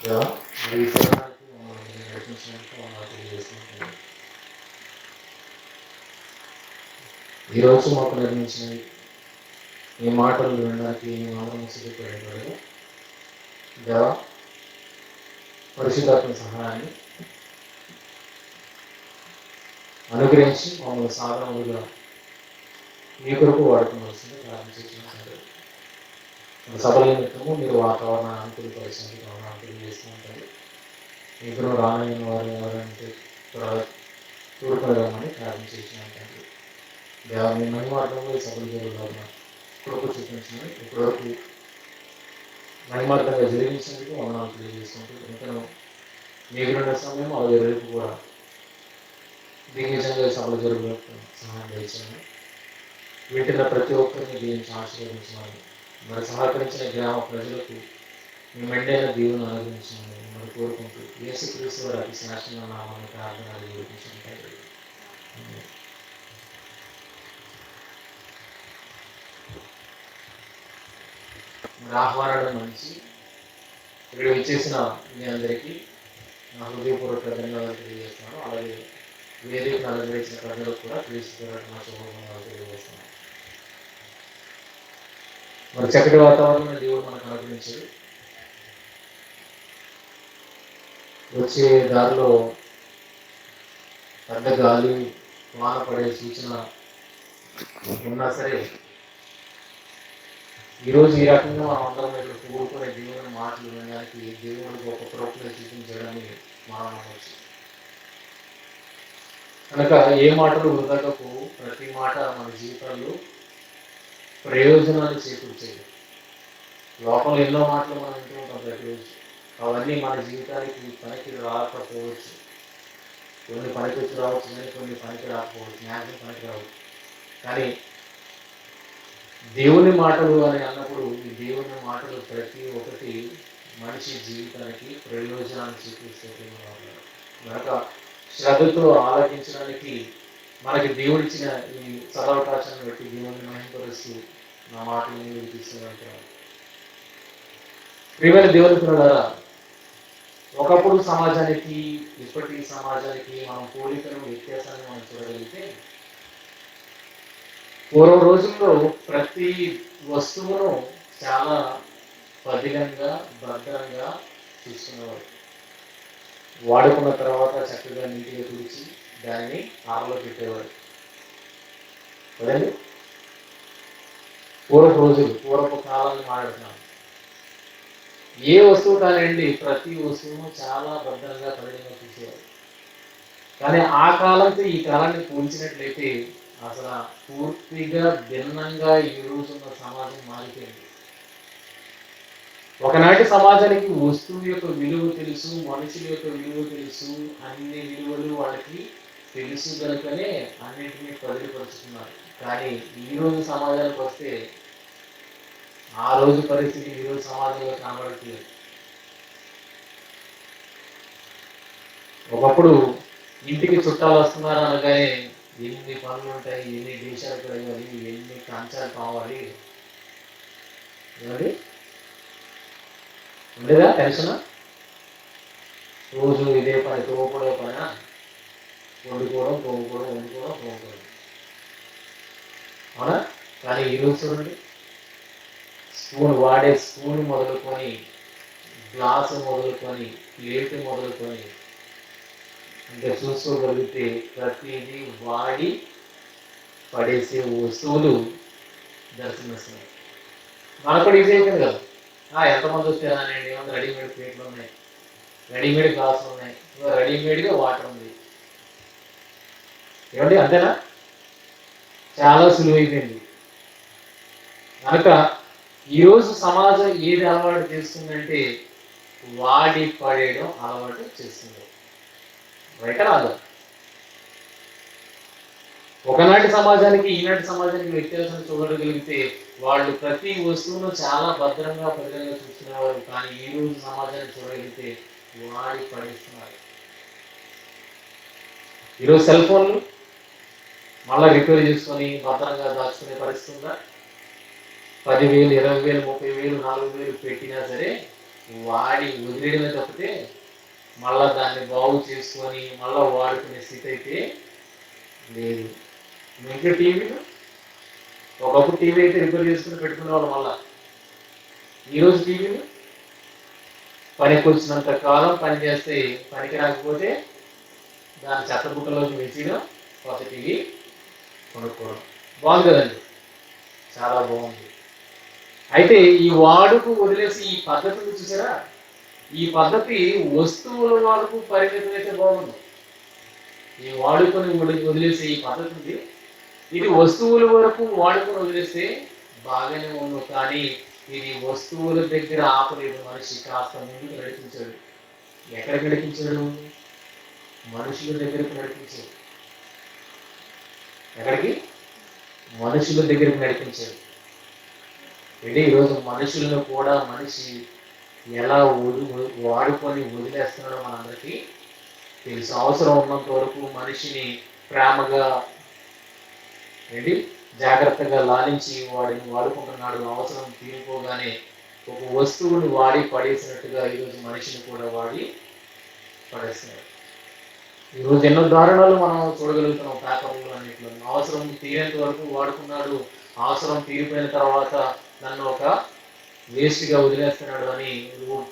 దేవా మరి ఈ సమయానికి మమ్మల్ని నడిపించినందుకు వందనాలు తెలియజేస్తున్నాను. ఈరోజు మాకు నిర్మించిన ఈ మాటలు వినడానికి మేము అందరం సిద్ధపడేవాడు. దేవా పరిశుద్ధాత్మ సహాయాన్ని అనుగ్రహించి మమ్మల్ని సాధనలుగా మీ కొరకు వాడుకోవాల్సింది ప్రారంభించారు. సభల నిమిత్తము మీరు వాతావరణాన్ని అనుకూలపరిచినందుకు వందనాలు తెలియజేస్తూ ఉంటారు. ఇప్పుడు రానైన వారు ఎవరంటే తూర్పురమ్మని ప్రారంభించారు. దేవా మీ మహిమార్థంలో ఈ సభలు జరుగుతున్నా కృప చూపించింది. ఇప్పటివరకు మహిమార్థంగా జరిగించినందుకు వందనాలు తెలియజేస్తుంటూ ఇంకా మిగిలిన సమయం అలాగే రేపు కూడా దిగ్విజయంగా సభలు జరుగుతూ సహాయం చేయించాను. వీటిలో ప్రతి ఒక్కరిని దీనికి ఆశీర్వదించాలని మరి సహకరించిన గ్రామ ప్రజలకు మీ మెండైన దీవులను అనుగ్రహించాలని మరి కోరుకుంటూ యేసుక్రీస్తు వారి అతి శాసన నామాన్ని ప్రార్థనలు జరిపించుకుంటారు. మరి ఆహ్వానం మంచి ఇక్కడ విచ్చేసిన మీ అందరికీ నా హృదయపూర్వక ధన్యవాదాలు తెలియజేస్తున్నాను. అలాగే వేదికను అనుగ్రహించిన ప్రజలకు కూడా క్రీస్తు నా శుభాకాంక్షలు తెలియజేస్తున్నాను. మరి చక్కటి వాతావరణం దేవుడు మనకు అనుగ్రహించాడు. వచ్చే దారిలో పెద్ద గాలి వాన పడే సూచన ఉన్నా సరే ఈరోజు ఈ రకంగా మనం అందరం ఇక్కడ కూడుకునే దేవుని మాటలు వినడానికి దేవుడికి ఒక కృపను చూపించడాన్ని మనం నమ్మవచ్చు. కనుక ఏ మాటలు వృధాకు ప్రతి మాట మన జీవితాల్లో ప్రయోజనాలు చేకూర్చేది. లోపల ఎన్నో మాటలు మనం వింటూ ఉంటాం ప్రతిరోజు. అవన్నీ మన జీవితానికి పనికి రాకపోవచ్చు. కొన్ని పనికి వచ్చి రావచ్చు, కానీ కొన్ని పనికి రాకపోవచ్చు, జ్ఞానం పనికి రావచ్చు. కానీ దేవుని మాటలు అని అన్నప్పుడు ఈ దేవుని మాటలు ప్రతి ఒక్కటి మనిషి జీవితానికి ప్రయోజనాన్ని చేకూర్చే కనుక శ్రద్ధతో ఆలోచించడానికి మనకి దేవుడిచ్చిన ఈ సదవకాశాన్ని బట్టి దేవుని మహిమపరుస్తూ నా మాటలు తీసుకున్నాను. ప్రియమైన దేవుని పిల్లలారా, ఒకప్పుడు సమాజానికి ఇప్పటి సమాజానికి మనం పోలికను వ్యత్యాసాన్ని మనం చూడగలిగితే పూర్వ రోజుల్లో ప్రతి వస్తువును చాలా పదిలంగా భద్రంగా చూసుకునేవారు. వాడుకున్న తర్వాత చక్కగా నీటిగా తుడిచి దానిని ఆరలో పెట్టేవారు కదండి. పూర్వపు రోజులు, పూర్వపు కాలాన్ని మాట్లాడుతున్నాం. ఏ వస్తువు కానివ్వండి ప్రతి వస్తువును చాలా భద్రంగా పదిలంగా చూసేవారు. కానీ ఆ కాలంతో ఈ కాలాన్ని పోల్చినట్లయితే అసలు పూర్తిగా భిన్నంగా ఈ రోజున్న సమాజం మారిపోయింది. ఒకనాటి సమాజానికి వస్తువు యొక్క విలువ తెలుసు, మనుషుల యొక్క విలువ తెలుసు, అన్ని విలువలు వాళ్ళకి తెలుసు కనుకనే అన్నింటినీ పదిలిపరుచుకున్నారు. కానీ ఈ రోజు సమాజానికి వస్తే ఆ రోజు పరిస్థితి ఈ రోజు సమాజంలో కనబడట్లేదు. ఒకప్పుడు ఇంటికి చుట్టాలు వస్తున్నారు అనగానే ఎన్ని పనులు ఉంటాయి, ఎన్ని దేశాలు తిరగాలి, ఎన్ని కంచాలు కావాలి, ఏమండి ఉండేదా టెన్షన్? రోజు ఇదే పని, తోపడే పని, వండుకోవడం, తోముకోవడం, వండుకోవడం, తోముకోవడం, అవునా? కానీ ఈరోజు చూడండి, వాడే స్పూన్ మొదలుకొని, గ్లాసు మొదలుకొని, ప్లేట్ మొదలుకొని ఇంకా చూసుకోగలిగితే ప్రతిదీ వాడి పడేసే వస్తువులు దర్శనమిస్తున్నాయి. మనకు కూడా ఈజీ అయిపోయింది కదా. ఎంతమంది వస్తారనండి, ఏమన్నా రెడీమేడ్ ప్లేట్లు ఉన్నాయి, రెడీమేడ్ గ్లాసులు ఉన్నాయి, రెడీమేడ్గా వాటర్ ఉంది, ఏమండి అంతేనా? చాలా సులువైపోయింది. కనుక ఈరోజు సమాజం ఏది అలవాటు చేస్తుందంటే వాడి పడేయడం అలవాటు చేస్తుంది. బయట రాదు. ఒకనాటి సమాజానికి ఈనాటి సమాజానికి వ్యత్యాసం చూడగలిగితే వాళ్ళు ప్రతి వస్తువును చాలా భద్రంగా భద్రంగా చూసుకునేవారు. కానీ ఈ రోజు సమాజాన్ని చూడగలిగితే వాడి పడేస్తున్నారు. ఈరోజు సెల్ ఫోన్లు మళ్ళీ రిపేర్ చేసుకొని భద్రంగా దాచుకునే పరిస్థితి ఉందా? 10,000, 20,000, 30,000, 4,000 పెట్టినా సరే వాడి వదిలేయడమే తప్పితే మళ్ళా దాన్ని బాగు చేసుకొని మళ్ళా వాడుకునే స్థితి అయితే లేదు. మీ ఇంట్లో టీవీలు ఒకప్పుడు టీవీ అయితే రిపేర్ చేసుకుని పెట్టుకునే వాళ్ళు, మళ్ళా ఈరోజు టీవీలు పనికి వచ్చినంత కాలం పని చేస్తే, పనికి రాకపోతే దాని చెత్త బుట్టలోకి వేసినా కొత్త టీవీ కొనుక్కోవడం. బాగుంది కదండి, చాలా బాగుంది. అయితే ఈ వాడుకు వదిలేసి ఈ పద్ధతిని చూసారా, ఈ పద్ధతి వస్తువుల వాడుకు పరిమితం అయితే బాగుంది. ఈ వాడుకొని వదిలేసి ఈ పద్ధతి ఉంది, ఇది వస్తువుల వరకు వాడుకొని వదిలేస్తే బాగానే ఉంది. కానీ ఇది వస్తువుల దగ్గర ఆపలేదు, మనిషి కాస్త ముందుకు నడిపించాడు. ఎక్కడికి నడిపించాడు? మనుషుల దగ్గరకు నడిపించాడు. ఎక్కడికి? మనుషుల దగ్గరికి నడిపించాడు. అంటే ఈరోజు మనుషులను కూడా మనిషి ఎలా వాడుకొని వదిలేస్తున్నాడో మనందరికీ తెలుసు. అవసరం ఉన్నంత వరకు మనిషిని ప్రేమగా జాగ్రత్తగా లాలించి వాడిని వాడుకుంటున్నాడు. అవసరం తీరిపోగానే ఒక వస్తువుని వాడి పడేసినట్టుగా ఈరోజు మనిషిని కూడా వాడి పడేస్తున్నాడు. ఈరోజు ఎన్నో దారుణాలు మనం చూడగలుగుతున్నాం పేపర్లు అన్నింటిలో. అవసరం తీరేంత వరకు వాడుకున్నాడు, అవసరం తీరిపోయిన తర్వాత నన్ను ఒక వేస్ట్గా వదిలేస్తున్నాడు అని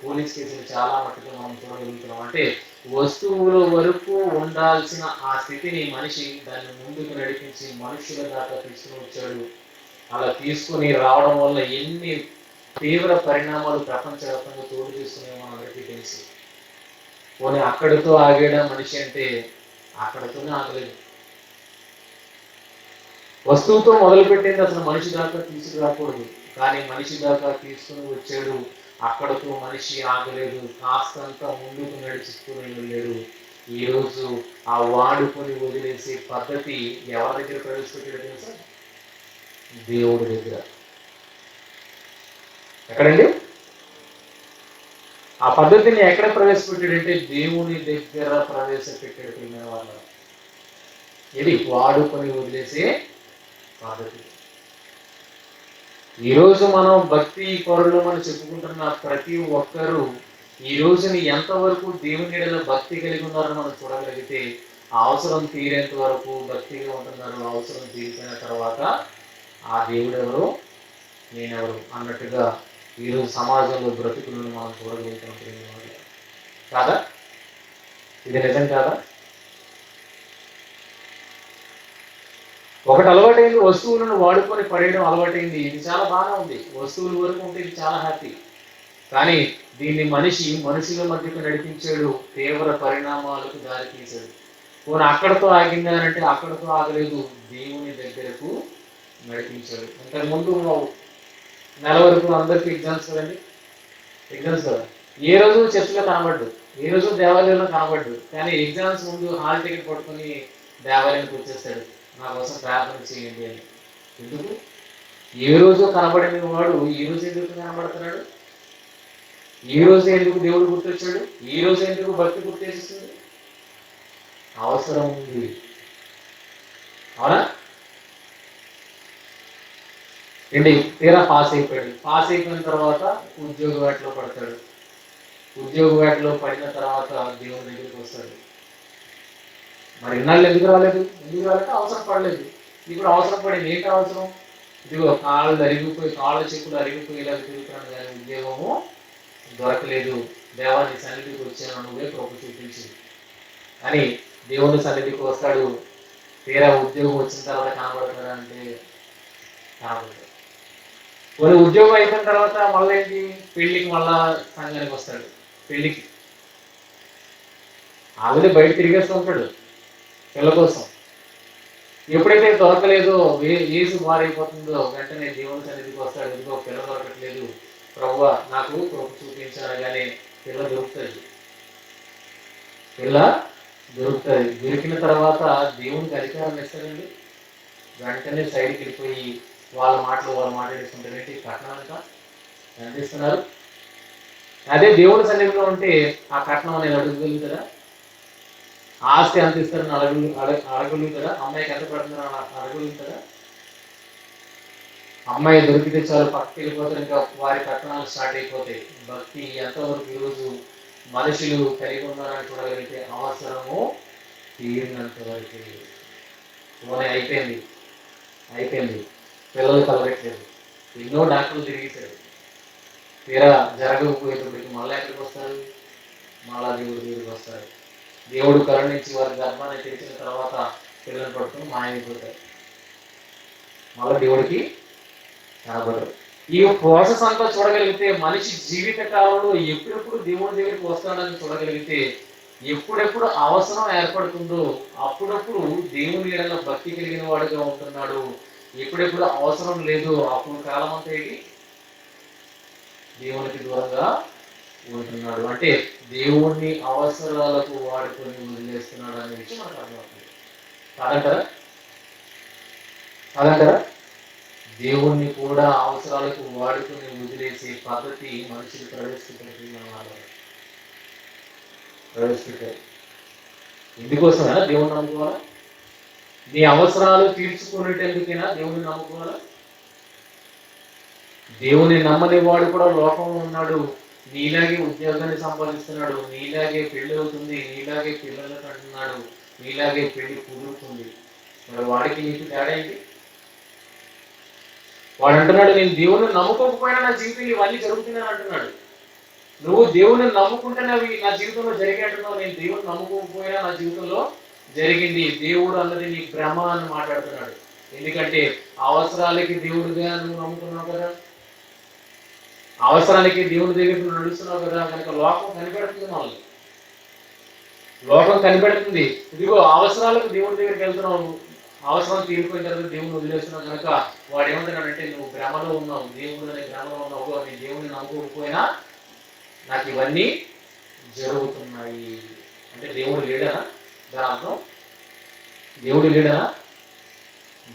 పోలీస్ కేసులు చాలా మట్టుగా మనం చూడగలుగుతున్నాం. అంటే వస్తువుల వరకు ఉండాల్సిన ఆ స్థితిని మనిషి దాన్ని ముందుకు నడిపించి మనుషుల దాకా తీసుకుని వచ్చాడు. అలా తీసుకుని రావడం వల్ల ఎన్ని తీవ్ర పరిణామాలు ప్రపంచవ్యాప్తంగా చోటు చేసుకునే మనందరికీ తెలుసు. పోనీ అక్కడితో ఆగేడా మనిషి అంటే అక్కడితోనే ఆగలేదు. వస్తువుతో మొదలుపెట్టింది అసలు మనిషి దాకా తీసుకురాకూడదు, కానీ మనిషి దాకా తీసుకుని వచ్చాడు. అక్కడతో మనిషి ఆగలేదు, కాస్తంత ముందుకు నడుచుకుని వెళ్ళాడు. ఈరోజు ఆ వాడుకొని వదిలేసే పద్ధతి ఎవరి దగ్గర ప్రవేశపెట్టాడు తెలుసా? దేవుడి దగ్గర. ఎక్కడండి ఆ పద్ధతిని? ఎక్కడ ప్రవేశపెట్టాడంటే దేవుని దగ్గర ప్రవేశపెట్టాడు. పిల్లల వాళ్ళ ఇది వాడుకొని వదిలేసే పద్ధతి. ఈరోజు మనం భక్తి పరులు అని చెప్పుకుంటున్న ప్రతి ఒక్కరూ ఈ రోజుని ఎంతవరకు దేవుని ఎడల భక్తి కలిగి ఉన్నారని మనం చూడగలిగితే, అవసరం తీరేంత వరకు భక్తిగా ఉంటున్నారు. అవసరం తీరిపోయిన తర్వాత ఆ దేవుడు ఎవరు, నేనెవరు అన్నట్టుగా ఈరోజు సమాజంలో బ్రతుకులను మనం చూడగలుగుతున్నాం కాదా? ఇది నిజం కాదా? ఒకటి అలవాటైంది, వస్తువులను వాడుకొని పడేయడం అలవాటైంది. ఇది చాలా బాగా ఉంది, వస్తువుల వరకు ఉంటే ఇది చాలా హ్యాపీ. కానీ దీన్ని మనుషుల మధ్యకు నడిపించాడు, తీవ్ర పరిణామాలకు దారి తీశాడు. పోనీ అక్కడతో ఆగిందా అంటే అక్కడతో ఆగలేదు, దేవుని దగ్గరకు నడిపించాడు. ఇంతకుముందు నెల వరకు అందరికీ ఎగ్జామ్స్ కదండి, ఎగ్జామ్స్ కదా, ఏ రోజు చర్చిలో కనబడ్డు, ఏ రోజు దేవాలయంలో కనబడ్డు. కానీ ఎగ్జామ్స్ ముందు హాల్ టికెట్ పట్టుకుని దేవాలయానికి వచ్చేస్తాడు, నా కోసం ప్రార్థన చేయండి అని. ఎందుకు? ఏ రోజు కనబడిన వాడు ఈ రోజు ఎందుకు కనబడుతున్నాడు? ఈ రోజు ఎందుకు దేవుడు గుర్తొచ్చాడు? ఈ రోజు ఎందుకు భక్తి గుర్తేస్తుంది? అవసరం ఉంది, అవునా? ఏంటి? తీరా పాస్ అయిపోయాడు. పాస్ అయిపోయిన తర్వాత ఉద్యోగ వేటలో పడతాడు. ఉద్యోగ వేటలో పడిన తర్వాత దేవుని దగ్గరికి వస్తాడు. మరి ఇన్నాళ్ళు ఎందుకు రాలేదు? ఎందుకు రాలంటే అవసరం పడలేదు. ఇప్పుడు అవసరం పడింది. ఏంటి అవసరం? ఇదిగో కాళ్ళు అరిగిపోయి, కాళ్ళ చెప్పులు అరిగిపోయేలా తిరుగుతున్నాడు, కానీ ఉద్యోగము దొరకలేదు. దేవాన్ని సన్నిధికి వచ్చాను, నువ్వే కృప చూపించి అని దేవుని సన్నిధికి వస్తాడు. తీరా ఉద్యోగం వచ్చిన తర్వాత కనబడతాడంటే కనబడతాడు. కొన్ని ఉద్యోగం అయిపోయిన తర్వాత మళ్ళీ ఏంటి? పెళ్లికి మళ్ళా సంఘానికి వస్తాడు. పెళ్లికి ఆవిడ బయట తిరిగేస్తూ ఉంటాడు పిల్ల కోసం. ఎప్పుడైతే దొరకలేదో, ఏసు మారైపోతుందో వెంటనే దేవుని సన్నిధికి వస్తాడు. ఇదిగో పిల్ల దొరకట్లేదు ప్రభువా, నాకు కృప చూపించాలి. కానీ పిల్ల దొరుకుతుంది, పిల్ల దొరుకుతుంది. దొరికిన తర్వాత దేవునికి అధికారం ఇస్తాడండి. వెంటనే సైడ్కి వెళ్ళిపోయి వాళ్ళ మాటలు మాట్లాడేసుకుంటారంటే కట్నం అంతా ఎంత ఇస్తున్నారు? అదే దేవుని సన్నిధిలో ఉంటే ఆ కట్నం అనేది అడగగలుగుతారా? ఆస్తి ఎంత ఇస్తారని అడగలుగుతారా? అమ్మాయికి ఎంత పడుతున్నారో అడగలుగుతారా? అమ్మాయి దొరికితే చాలు పక్కకి వెళ్ళిపోతారు, ఇంకా వారి కట్నాలు స్టార్ట్ అయిపోతాయి. భక్తి ఎంతవరకు ఈరోజు మనుషులు కలిగి ఉన్నారని చూడగలిగితే అవసరము తీరినంత వరకు. పోనీ అయిపోయింది, అయిపోయింది, పిల్లలు కలగట్లేదు, ఎన్నో డాక్టర్లు తిరిగేశారు, తీరా జరగకపోయేటప్పటికి మళ్ళీ ఎక్కడికి వస్తారు? మళ్ళా దేవుడి దగ్గరికి వస్తారు. దేవుడు కరుణించి వారి గర్భాన్ని తెరిచిన తర్వాత పిల్లలు పడుకుని మాయమైపోతారు, మళ్ళీ దేవుడికి కనబడరు. ఈ ప్రాసెస్ అంతా చూడగలిగితే మనిషి జీవిత కాలంలో ఎప్పుడెప్పుడు దేవుడి దగ్గరికి వస్తాడని చూడగలిగితే, ఎప్పుడెప్పుడు అవసరం ఏర్పడుతుందో అప్పుడప్పుడు దేవుని ఎడల భక్తి కలిగిన వాడుగా ఉంటున్నాడు. ఎప్పుడెప్పుడు అవసరం లేదు అప్పుడు కాలం అంతా ఏంటి? దేవునికి దూరంగా ఉంటున్నాడు. అంటే దేవుణ్ణి అవసరాలకు వాడుకొని వదిలేస్తున్నాడు అనే విషయం మనకు అర్థమవుతుంది. కాదంటారా? కాదంటారా? దేవుణ్ణి కూడా అవసరాలకు వాడుకొని వదిలేసే పద్ధతి మనుషులు ప్రవేశపెట్టారు. ఎందుకోసమైనా దేవుణ్ణి నమ్ముకోవాలా? నీ అవసరాలు తీర్చుకునేటందుకైనా దేవుణ్ణి నమ్ముకోవాలా? దేవుని నమ్మని వాడు కూడా లోకంలో ఉన్నాడు. నీలాగే ఉద్యోగాన్ని సంపాదిస్తున్నాడు, నీలాగే పెళ్లి అవుతుంది, నీలాగే పిల్లలకు అంటున్నాడు, నీలాగే పెళ్లి కుదురుతుంది. మరి వాడికి నీకు తేడా ఏంటి? వాడు అంటున్నాడు, నేను దేవుని నమ్ముకోకపోయినా నా జీవితంలో ఇవన్నీ జరుగుతున్నాయి అంటున్నాడు. నువ్వు దేవుని నమ్ముకుంటేనే అవి నా జీవితంలో జరిగి అంటున్నావు. నేను దేవుని నమ్ముకోకపోయినా నా జీవితంలో జరిగింది. దేవుడు అన్నది నీ భ్రమ అని మాట్లాడుతున్నాడు. ఎందుకంటే అవసరాలకి దేవుడిగా నువ్వు నమ్ముకున్నావు కదా, అవసరానికి దేవుని దగ్గర నువ్వు నడుస్తున్నావు కదా, కనుక లోకం కనిపెడుతుంది, మనల్ని లోకం కనిపెడుతుంది. ఇదిగో అవసరాలకు దేవుడి దగ్గరికి వెళ్తున్నావు, అవసరం తీరిపోయిన తర్వాత దేవుని వదిలేస్తున్నావు కనుక వాడు ఏమంటున్నాడంటే నువ్వు భ్రమలో ఉన్నావు, దేవుడు అనే భ్రమలో ఉన్నావు, నీ దేవుని నమ్ముకోకపోయినా నాకు ఇవన్నీ జరుగుతున్నాయి. అంటే దేవుడు లేడనా? దాని అర్థం దేవుడు లేడనా?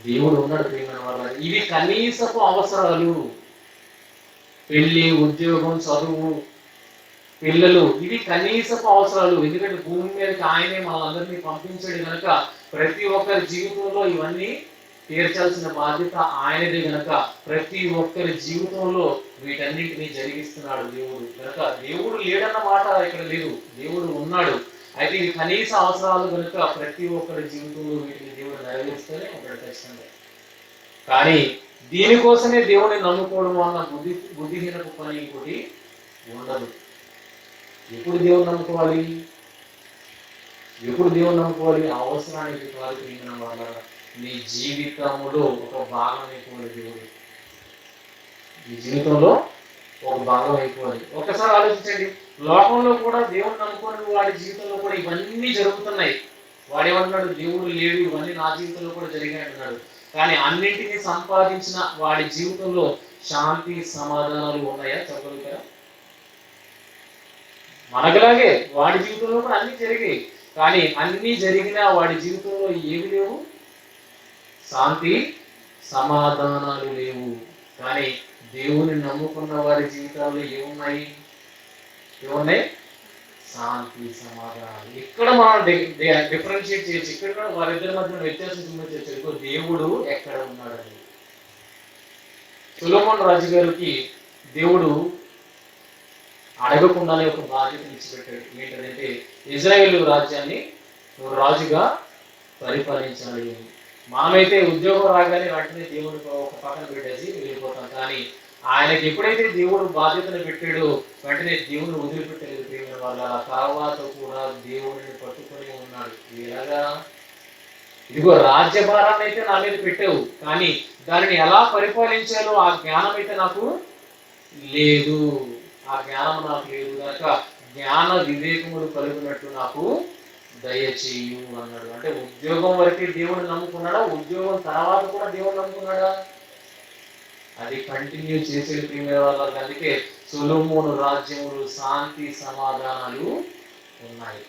దేవుడు ఉన్నాడు ప్రియమైన వాళ్ళ. ఇవి కనీసపు అవసరాలు. పెళ్లి, ఉద్యోగం, చదువు, పిల్లలు, ఇవి కనీసపు అవసరాలు. ఎందుకంటే భూమి మీదకి ఆయనే మనందరినీ పంపించాడు కనుక ప్రతి ఒక్కరి జీవితంలో ఇవన్నీ తీర్చాల్సిన బాధ్యత ఆయనదే కనుక ప్రతి ఒక్కరి జీవితంలో వీటన్నింటినీ జరిగిస్తున్నాడు దేవుడు. కనుక దేవుడు లేడన్న మాట ఇక్కడ లేదు, దేవుడు ఉన్నాడు. అయితే ఇవి కనీస అవసరాలు కనుక ప్రతి ఒక్కరి జీవితంలో వీటిని దేవుడు నెరవేరుస్తూనే ఉంటాడు ఖచ్చితంగా. కానీ దీనికోసమే దేవుడిని నమ్ముకోవడం వల్ల బుద్ధిహీనపు పని ఇంకోటి ఉండదు. ఎప్పుడు దేవుని నమ్ముకోవాలి? ఎప్పుడు దేవుని నమ్ముకోవాలి? అవసరానికి కాదు ప్రియమైన వాళ్ళ. నీ జీవితంలో ఒక భాగం అయిపోవాలి దేవుడు, నీ జీవితంలో ఒక భాగం అయిపోవాలి. ఒకసారి ఆలోచించండి, లోకంలో కూడా దేవుని నమ్ముకొని వాడి జీవితంలో కూడా ఇవన్నీ జరుగుతున్నాయి. వాడేమంటున్నాడు? దేవుడు లేడు, ఇవన్నీ నా జీవితంలో కూడా జరిగాయి అంటున్నాడు. కానీ అన్నింటినీ సంపాదించిన వాడి జీవితంలో శాంతి సమాధానాలు ఉన్నాయా? చెప్పగలుగుతారా? మనకులాగే వాడి జీవితంలో కూడా అన్ని జరిగాయి, కానీ అన్ని జరిగినా వాడి జీవితంలో ఏమి లేవు? శాంతి సమాధానాలు లేవు. కానీ దేవుని నమ్ముకున్న వారి జీవితాల్లో ఏమున్నాయి? ఏమున్నాయి? శాంతి సమాధానాలు. ఇక్కడ మనం డిఫరెన్షియేట్ చేయొచ్చు. ఇక్కడ కూడా వారిద్దరి మధ్య వ్యత్యాసం చూపించవచ్చు. దేవుడు ఎక్కడ ఉన్నాడని. సొలొమోను రాజు గారికి దేవుడు అడగకుండానే ఒక బాధ్యతను ఇచ్చిపెట్టాడు. ఏంటంటే ఇజ్రాయేలు రాజ్యాన్ని నువ్వు రాజుగా పరిపాలించాలి. మనమైతే ఉద్యోగం రాగానే వెంటనే దేవుడు ఒక పక్కన పెట్టేసి వెళ్ళిపోతాం. కానీ ఆయనకి ఎప్పుడైతే దేవుడు బాధ్యతను పెట్టాడో వెంటనే దేవుని వదిలిపెట్టలేదు ప్రియమైన వాళ్ళ. తర్వాత కూడా దేవుడిని పట్టుకొని ఉన్నాడు. ఎలాగా? ఇదిగో రాజ్యభారాన్ని అయితే నా మీద పెట్టావు, కానీ దానిని ఎలా పరిపాలించాలో ఆ జ్ఞానం అయితే నాకు లేదు, ఆ జ్ఞానం నాకు లేదు కనుక జ్ఞాన వివేకములు కలిగినట్టు నాకు దయచేయు అన్నాడు. అంటే ఉద్యోగం వరకే దేవుడిని నమ్ముకున్నాడా? ఉద్యోగం తర్వాత కూడా దేవుడిని నమ్ముకున్నాడా? అది కంటిన్యూ చేసేది ప్రియమైన వాళ్ళకి. అందుకే సొలొమోను రాజ్యములు శాంతి సమాధానాలు ఉన్నాయి.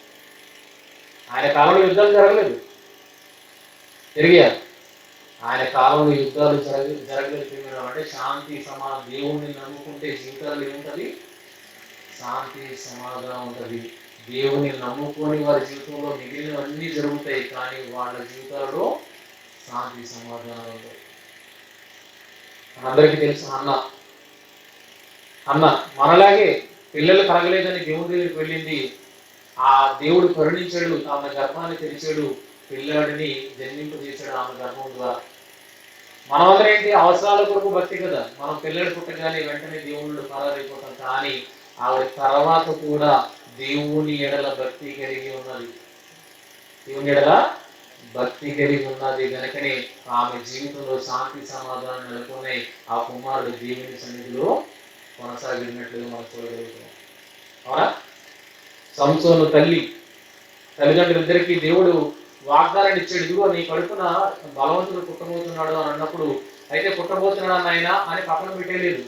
ఆయన కాలంలో యుద్ధాలు జరగలేదు, తిరిగారు. ఆయన కాలంలో యుద్ధాలు జరగలేదు. అంటే శాంతి దేవుణ్ణి నమ్ముకుంటే జీవితాలు ఏముంటది? శాంతి సమాధానం ఉంటుంది. దేవుని నమ్ముకొని వారి జీవితంలో మిగిలినవన్నీ జరుగుతాయి, కానీ వాళ్ళ జీవితాల్లో శాంతి సమాధానాలు ఉంటాయి. మనందరికీ తెలుసు అన్న మనలాగే పిల్లలు కలగలేదని దేవుడి దగ్గరికి వెళ్ళింది. ఆ దేవుడు కరుణించాడు, ఆమె గర్భాన్ని తెరిచాడు, పిల్లాడిని జన్మింపజేశాడు ఆమె గర్భం ద్వారా. మనమందరం ఏంటి, అవసరాల కొరకు భక్తి కదా, మనం పిల్లలు పుట్టగానే వెంటనే దేవుళ్ళు పరారైపోతాం. కానీ ఆవిడ తర్వాత కూడా దేవుని ఎడల భక్తి కలిగి ఉన్నది, దేవుని ఎడల భక్తి కలిగి ఉన్నది కనుకనే ఆమె జీవితంలో శాంతి సమాధానం నెలకొని ఆ కుమారుడు దేవుని సన్నిధిలో కొనసాగినట్లుగా మనం చూడగలుగుతున్నాం. అవునా? సంసోను తల్లిదండ్రులిద్దరికీ దేవుడు వాగ్దానాన్ని ఇచ్చాడు, ఇదిగో నీ కడుపున బలవంతుడు పుట్టబోతున్నాడు అని అన్నప్పుడు, అయితే పుట్టబోతున్నాడా నాయన అని పక్కన పెట్టేలేదు.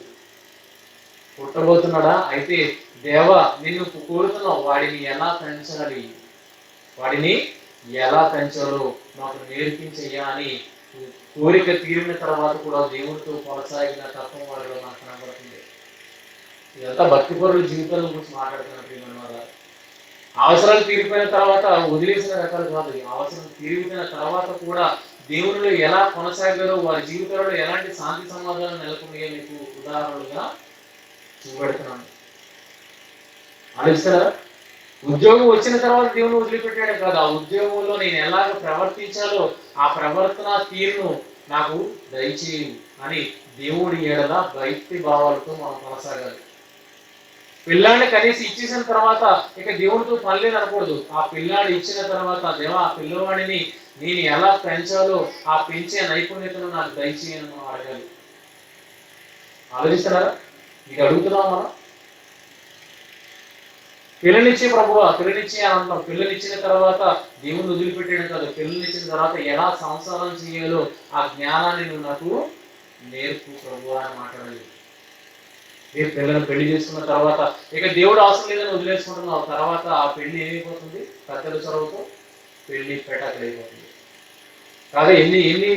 పుట్టబోతున్నాడా, అయితే దేవా నిన్ను కోరుతున్నావు, వాడిని ఎలా పెంచాలో మాకు నేర్పించయ్యా అని కోరిక తీరిన తర్వాత కూడా దేవుడితో కొనసాగిన తత్వం వారిలో నాకు కనబడుతుంది. ఇదంతా భక్తిపరుల జీవితాల గురించి మాట్లాడుతున్న ప్రియమైన వారు. అవసరాలు తీరిపోయిన తర్వాత వదిలేసిన రకాలు కాదు, అవసరం తీరిపోయిన తర్వాత కూడా దేవునిలో ఎలా కొనసాగారో, వారి జీవితాలలో ఎలాంటి శాంతి సమాధానం నెలకొన్నాయో మీకు ఉదాహరణలుగా చూపెడుతున్నాను. ఆలోచిస్తారా? ఉద్యోగం వచ్చిన తర్వాత దేవుని వదిలిపెట్టాడు కాదు, ఆ ఉద్యోగంలో నేను ఎలాగ ప్రవర్తించాలో ఆ ప్రవర్తన తీరును నాకు దయచేయు అని దేవుడి ఎడల భక్తి భావాలతో మనం కొనసాగాలి. పిల్లాడిని కనీసం ఇచ్చేసిన తర్వాత ఇక దేవుడితో పనులు అనకూడదు. ఆ పిల్లాడు ఇచ్చిన తర్వాత దేవా ఆ పిల్లవాడిని నేను ఎలా పెంచాలో ఆ పెంచే నైపుణ్యతను నాకు దయచేయని మనం అడగాలి. ఆలోచిస్తున్నారా? ఇది అడుగుతున్నాం మనం. పిల్లనిచ్చే ప్రభువా, పిల్లనిచ్చే అని అంటున్నాం. పిల్లనిచ్చిన తర్వాత దేవుని వదిలిపెట్టడం కాదు, పిల్లనిచ్చిన తర్వాత ఎలా సంసారం చేయాలో ఆ జ్ఞానాన్ని నువ్వు నాకు నేర్పు ప్రభువా అని మాట్లాడాలి. మీరు పిల్లలను పెళ్లి చేసుకున్న తర్వాత ఇక దేవుడు అవసరం లేదని వదిలేసుకుంటున్నావు, తర్వాత ఆ పెళ్లి ఏమైపోతుంది, కత్తెల చొరవతో పెళ్లి పెట్టకలైపోతుంది. కాగా ఎన్ని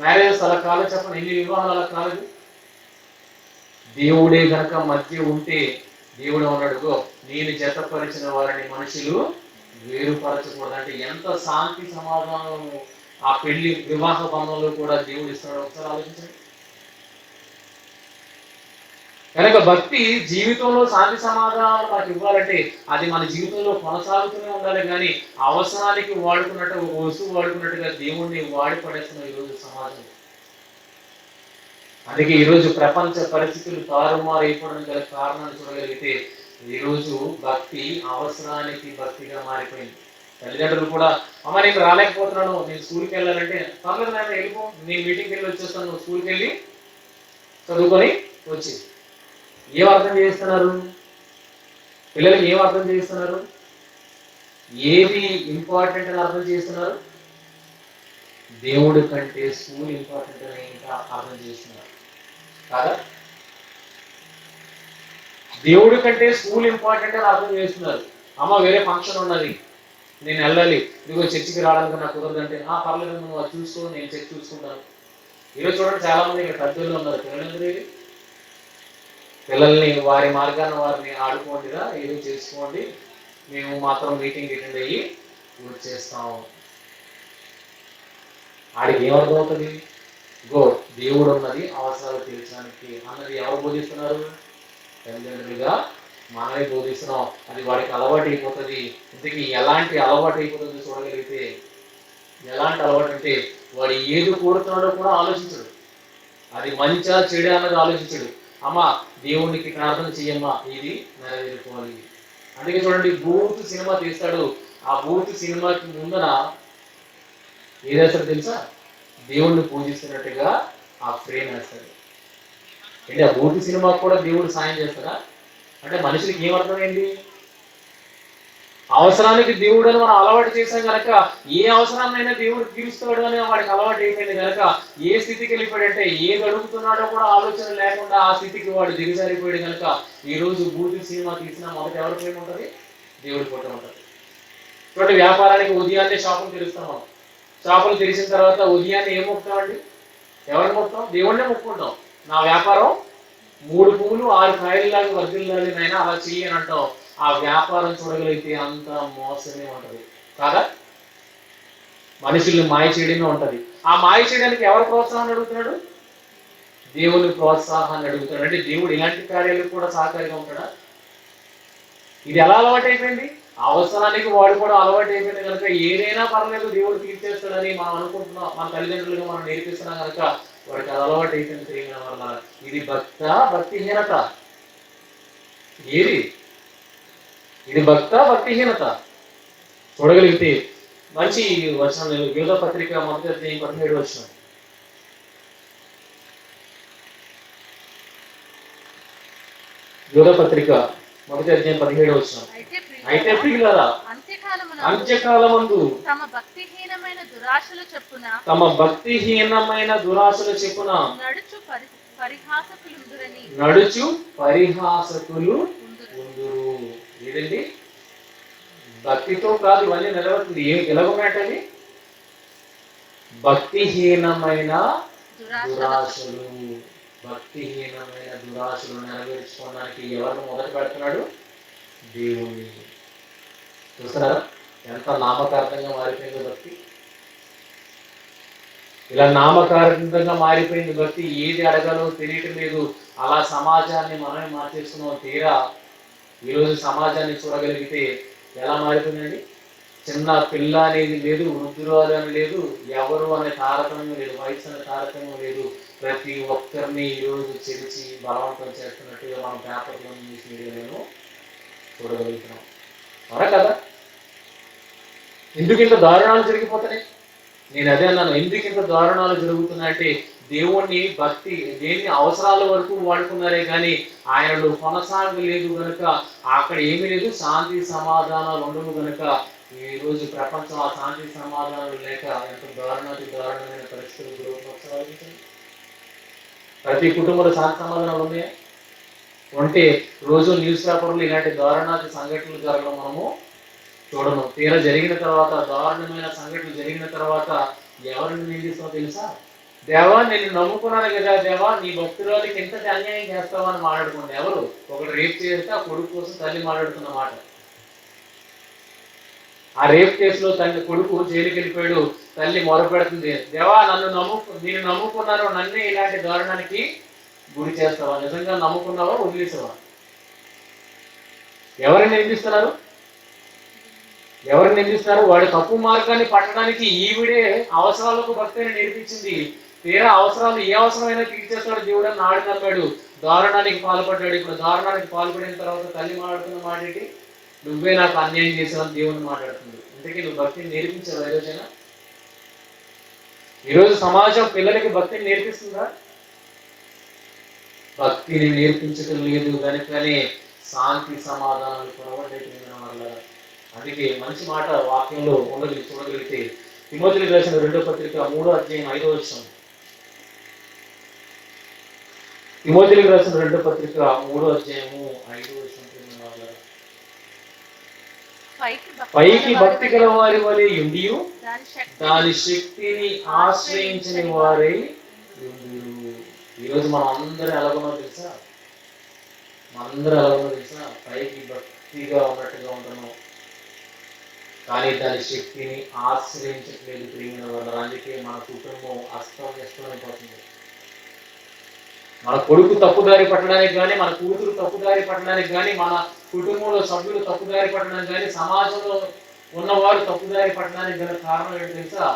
మ్యారేజెస్ అలా కాలేదు చెప్పండి, ఎన్ని వివాహాలు అలా కాలేదు. దేవుడే గనక మధ్య ఉంటే, దేవుడు అన్నాడు నేను జతపరిచిన వారిని మనుషులు వేరుపరచకూడదు అంటే ఎంత శాంతి సమాధానం ఆ పెళ్లి వివాహ బంధంలో కూడా దేవుడు ఇస్తున్నాడు. ఒకసారి ఆలోచించండి. కనుక భక్తి జీవితంలో శాంతి సమాధానం మనకు ఇవ్వాలంటే అది మన జీవితంలో కొనసాగుతూనే ఉండాలి. కానీ అవసరానికి వాడుకున్నట్టు, ఒక వస్తువు వాడుకున్నట్టుగా దేవుణ్ణి వాడి పడేస్తున్న ఈరోజు సమాజం. అందుకే ఈరోజు ప్రపంచ పరిస్థితులు తారుమారు అయిపోవడం గల కారణాన్ని చూడగలిగితే ఈరోజు భక్తి అవసరానికి భక్తిగా మారిపోయింది. తల్లిదండ్రులు కూడా అమ్మ నేను రాలేకపోతున్నాను, నేను స్కూల్కి వెళ్ళాలంటే పర్లేదు నాయన వెళ్ళిపో, నేను మీటింగ్కి వెళ్ళి వచ్చేస్తాను, నువ్వు స్కూల్కి వెళ్ళి చదువుకొని వచ్చి. ఏం అర్థం చేస్తున్నారు పిల్లలకి? ఏం అర్థం చేస్తున్నారు? ఏది ఇంపార్టెంట్ అని అర్థం చేస్తున్నారు? దేవుడి కంటే స్కూల్ ఇంపార్టెంట్ అని ఇంకా అర్థం చేస్తున్నారు కాదా? దేవుడి కంటే స్కూల్ ఇంపార్టెంట్ అని అర్థం చేస్తున్నారు. అమ్మ వేరే ఫంక్షన్ ఉన్నది, నేను వెళ్ళాలి, ఇదిగో చర్చికి రావడానికి నాకు కుదరదంటే పర్లేదు నువ్వు అది చూసుకో, నేను చర్చి చూసుకుంటాను. ఈరోజు చూడండి చాలా మంది ఇక్కడ పెద్దలు ఉన్నారు, పిల్లల్ని వారి మార్గాన్ని వారిని ఆడుకోండిరా, ఏదో చేసుకోండి, మేము మాత్రం మీటింగ్ అటెండ్ అయ్యి వచ్చేస్తాము. ఆడికి ఏమర్థమవుతుంది? దేవుడు ఉన్నది అవసరాలు తీర్చడానికి అన్నది ఎవరు బోధిస్తున్నారు? తల్లిదండ్రులుగా మనమే బోధిస్తున్నాం. అది వాడికి అలవాటు అయిపోతుంది. ఇంతకీ ఎలాంటి అలవాటు అయిపోతుంది చూడగలిగితే, ఎలాంటి అలవాటు అంటే వాడు ఏది కోరుతున్నాడో కూడా ఆలోచించడు, అది మంచా చెడు అన్నది ఆలోచించడు. అమ్మ దేవునికి ప్రార్థన చెయ్యమ్మా, ఇది నెరవేరుకోవాలి. అందుకే చూడండి, బూత్ సినిమా తీస్తాడు, ఆ బూత్ సినిమాకి ముందర ఏదేస్తాడు తెలుసా? దేవుణ్ణి పూజిస్తున్నట్టుగా ఆ ఫ్రేమ్ వేస్తాడు. అంటే ఆ బూత్ సినిమాకి కూడా దేవుడు సాయం చేస్తాడా? అంటే మనుషులకి ఏమర్థమైంది? అవసరానికి దేవుడు అని మనం అలవాటు చేసాం కనుక ఏ అవసరాన్నైనా దేవుడు తీరుస్తాడు అని వాడికి అలవాటు అయిపోయింది కనుక ఏ స్థితికి వెళ్ళిపోయాడంటే ఏది అడుగుతున్నాడో కూడా ఆలోచన లేకుండా ఆ స్థితికి వాడు దిగజారిపోయాడు కనుక ఈరోజు బూత్ సినిమా తీసినా మొదట ఎవరి ప్రేమ ఉంటుంది? దేవుడి ఫోటో ఉంటుంది. చూడండి, వ్యాపారానికి ఉదయాన్నే షాపులు తెరుస్తాం. మనం షాపులు తెరిచిన తర్వాత ఉదయాన్నే ఏం మొక్కుతామండి? ఎవరిని మొక్కుతాం? దేవుడినే మొక్కుంటాం. నా వ్యాపారం 3 పువ్వులు 6 కాయలలాగా వర్ధిల్లాలి నైనా అలా చెయ్యని అంటాం. ఆ వ్యాపారం చూడగలిగితే అంత మోసమే ఉంటది కాదా? మనుషుల్ని మాయ చేయడమే ఉంటది. ఆ మాయ చేయడానికి ఎవరు ప్రోత్సాహం అడుగుతున్నాడు? దేవుని ప్రోత్సాహాన్ని అడుగుతాడు. అంటే దేవుడు ఇలాంటి కార్యాలకు కూడా సహకారిగా ఉంటాడా? ఇది ఎలా అలవాటు అయిపోయింది? అవసరానికి వాడు కూడా అలవాటు అయిపోయింది కనుక ఏదైనా పర్లేదు దేవుడు తీర్చేస్తాడని మనం అనుకుంటున్నాం. మన తల్లిదండ్రులుగా మనం నేర్పిస్తున్నాం కనుక వాడికి అది అలవాటు అయిపోయింది. ప్రేమ వల్ల ఇది భక్తిహీనత. ఏది ఇది భక్తిహీనత? చూడగలిగితే మంచి వచనం యూద పత్రిక 1:17 వచనం. యూద పత్రిక 1:17 వచనం. అయితే ప్రియులారా, అంత్యకాలమందు తమ భక్తిహీనమైన దురాశల చెప్పున నడుచు పరిహాసకులు ఉందురు. ఏదండి? భక్తితో కాదు ఇవన్నీ నిలబడుతుంది. ఎలాగొన్నట్టండి? భక్తిహీనమైన దురాశలు. భక్తిహీనమైన దురాశలు నెరవేర్చుకోవడానికి ఎవరిని మొదలు పెడుతున్నాడు? దేవుణ్ణి. చూస్తున్నారా ఎంత నామకార్థంగా మారిపోయింది భక్తి? ఇలా నామకార్థంగా మారిపోయింది భక్తి. ఏది అడగాలో తెలియటం లేదు. అలా సమాజాన్ని మనమే మార్చేస్తున్నాం. తీరా ఈరోజు సమాజాన్ని చూడగలిగితే ఎలా మారిపోయిందండి? చిన్న పిల్ల అనేది లేదు, వృద్ధురాలు అని లేదు, ఎవరు అనే తారతమ్యం లేదు, వయసు అనే తారతమ్యం లేదు. ప్రతి ఒక్కరిని ఈరోజు చెరిచి బలవంతం చేస్తున్నట్టుగా మనం పేపర్లో న్యూస్ మీడియాలో చూడగలుగుతున్నాం. అవునా కదా? ఎందుకు ఇంత దారుణాలు జరిగిపోతున్నాయి? నేను అదే అన్నాను, ఎందుకు ఇంత దారుణాలు జరుగుతున్నాయంటే దేవుణ్ణి దేన్ని అవసరాల వరకు వాడుకున్నారే కానీ ఆయనలో కొనసాగలేదు కనుక, అక్కడ ఏమీ లేదు, శాంతి సమాధానాలు ఉండవు కనుక ఈరోజు ప్రపంచం ఆ శాంతి సమాధానాలు లేక ఎంత దారుణమైన పరిస్థితులు జరుగుతున్నాయి. ప్రతి కుటుంబంలో శాంతి సమాధానాలు ఉన్నాయా? ఉంటే రోజు న్యూస్ పేపర్లు ఇలాంటి దారుణాతి సంఘటనలు జరగడం మనము చూడము. తీరా జరిగిన తర్వాత, దారుణమైన సంఘటనలు జరిగిన తర్వాత ఎవరిని నిందిస్తామో తెలుసా? దేవా నేను నమ్ముకున్నాను కదా, దేవా నీ భక్తురాలికి ఎంతటి అన్యాయం చేస్తావా అని మాట్లాడుకోండి. ఎవరు? ఒకటి రేప్ చేస్తే ఆ కొడుకు కోసం తల్లి మాట్లాడుతున్న మాట. ఆ రేప్ కేసులో కొడుకు జైలుకి వెళ్ళిపోయాడు. తల్లి మొరపెడుతుంది, దేవా నేను నమ్ముకున్నాను, నన్నే ఇలాంటి దారుణానికి గురి చేస్తావా? నిజంగా నమ్ముకున్నావా? వదిలేసావా? ఎవరిని నిందిస్తున్నారు? వాడి తప్పు మార్గాన్ని పట్టడానికి ఈవిడే అవసరాలకు భక్తిని నేర్పించింది. తీరా అవసరాలు ఏ అవసరమైనా తీర్చేస్తాడు దేవుడు అని నాడు నమ్మాడు. దారుణానికి పాల్పడ్డాడు. ఇప్పుడు దారుణానికి పాల్పడిన తర్వాత తల్లి మాట్లాడుతున్న మాట ఏంటి? నువ్వే నాకు అన్యాయం చేసావని దేవుడిని మాట్లాడుతుంది. అందుకే నువ్వు భక్తిని నేర్పించావు ఈరోజైనా? ఈరోజు సమాజం పిల్లలకి భక్తిని నేర్పిస్తుందా? భక్తిని నేర్పించడం లేదు కనుకనే శాంతి సమాధానాలు కొరవడైపోయిన వల్ల. అందుకే మంచి మాట వాక్యంలో చూడగలిగితే తిమోతికి రాసిన 2వ పత్రిక 3వ అధ్యాయం 5వ వచనం. తిమోతికి రాసిన 2వ పత్రిక 3వ అధ్యాయము 5వ వచనం. పైకి భక్తి గల వారి వలె ఉండియు దాని శక్తిని ఆశ్రయించిన వారై ఉండురు. ఈరోజు మనం అందరూ ఎలాగో తెలుసా? పైకి భక్తిగా ఉన్నట్టుగా ఉంటున్నాం కానీ దాని శక్తిని ఆశ్రయించట్లేదు ప్రియమైన వల్ల. అందుకే మన కుటుంబం అస్తవ్యస్తమైపోతుంది. మన కొడుకు తప్పుదారి పట్టడానికి కానీ, మన కూతురు తప్పుదారి పట్టడానికి కానీ, మన కుటుంబంలో సభ్యులు తప్పుదారి పట్టడానికి కానీ, సమాజంలో ఉన్నవారు తప్పుదారి పట్టడానికి గల కారణం ఏంటి తెలుసా?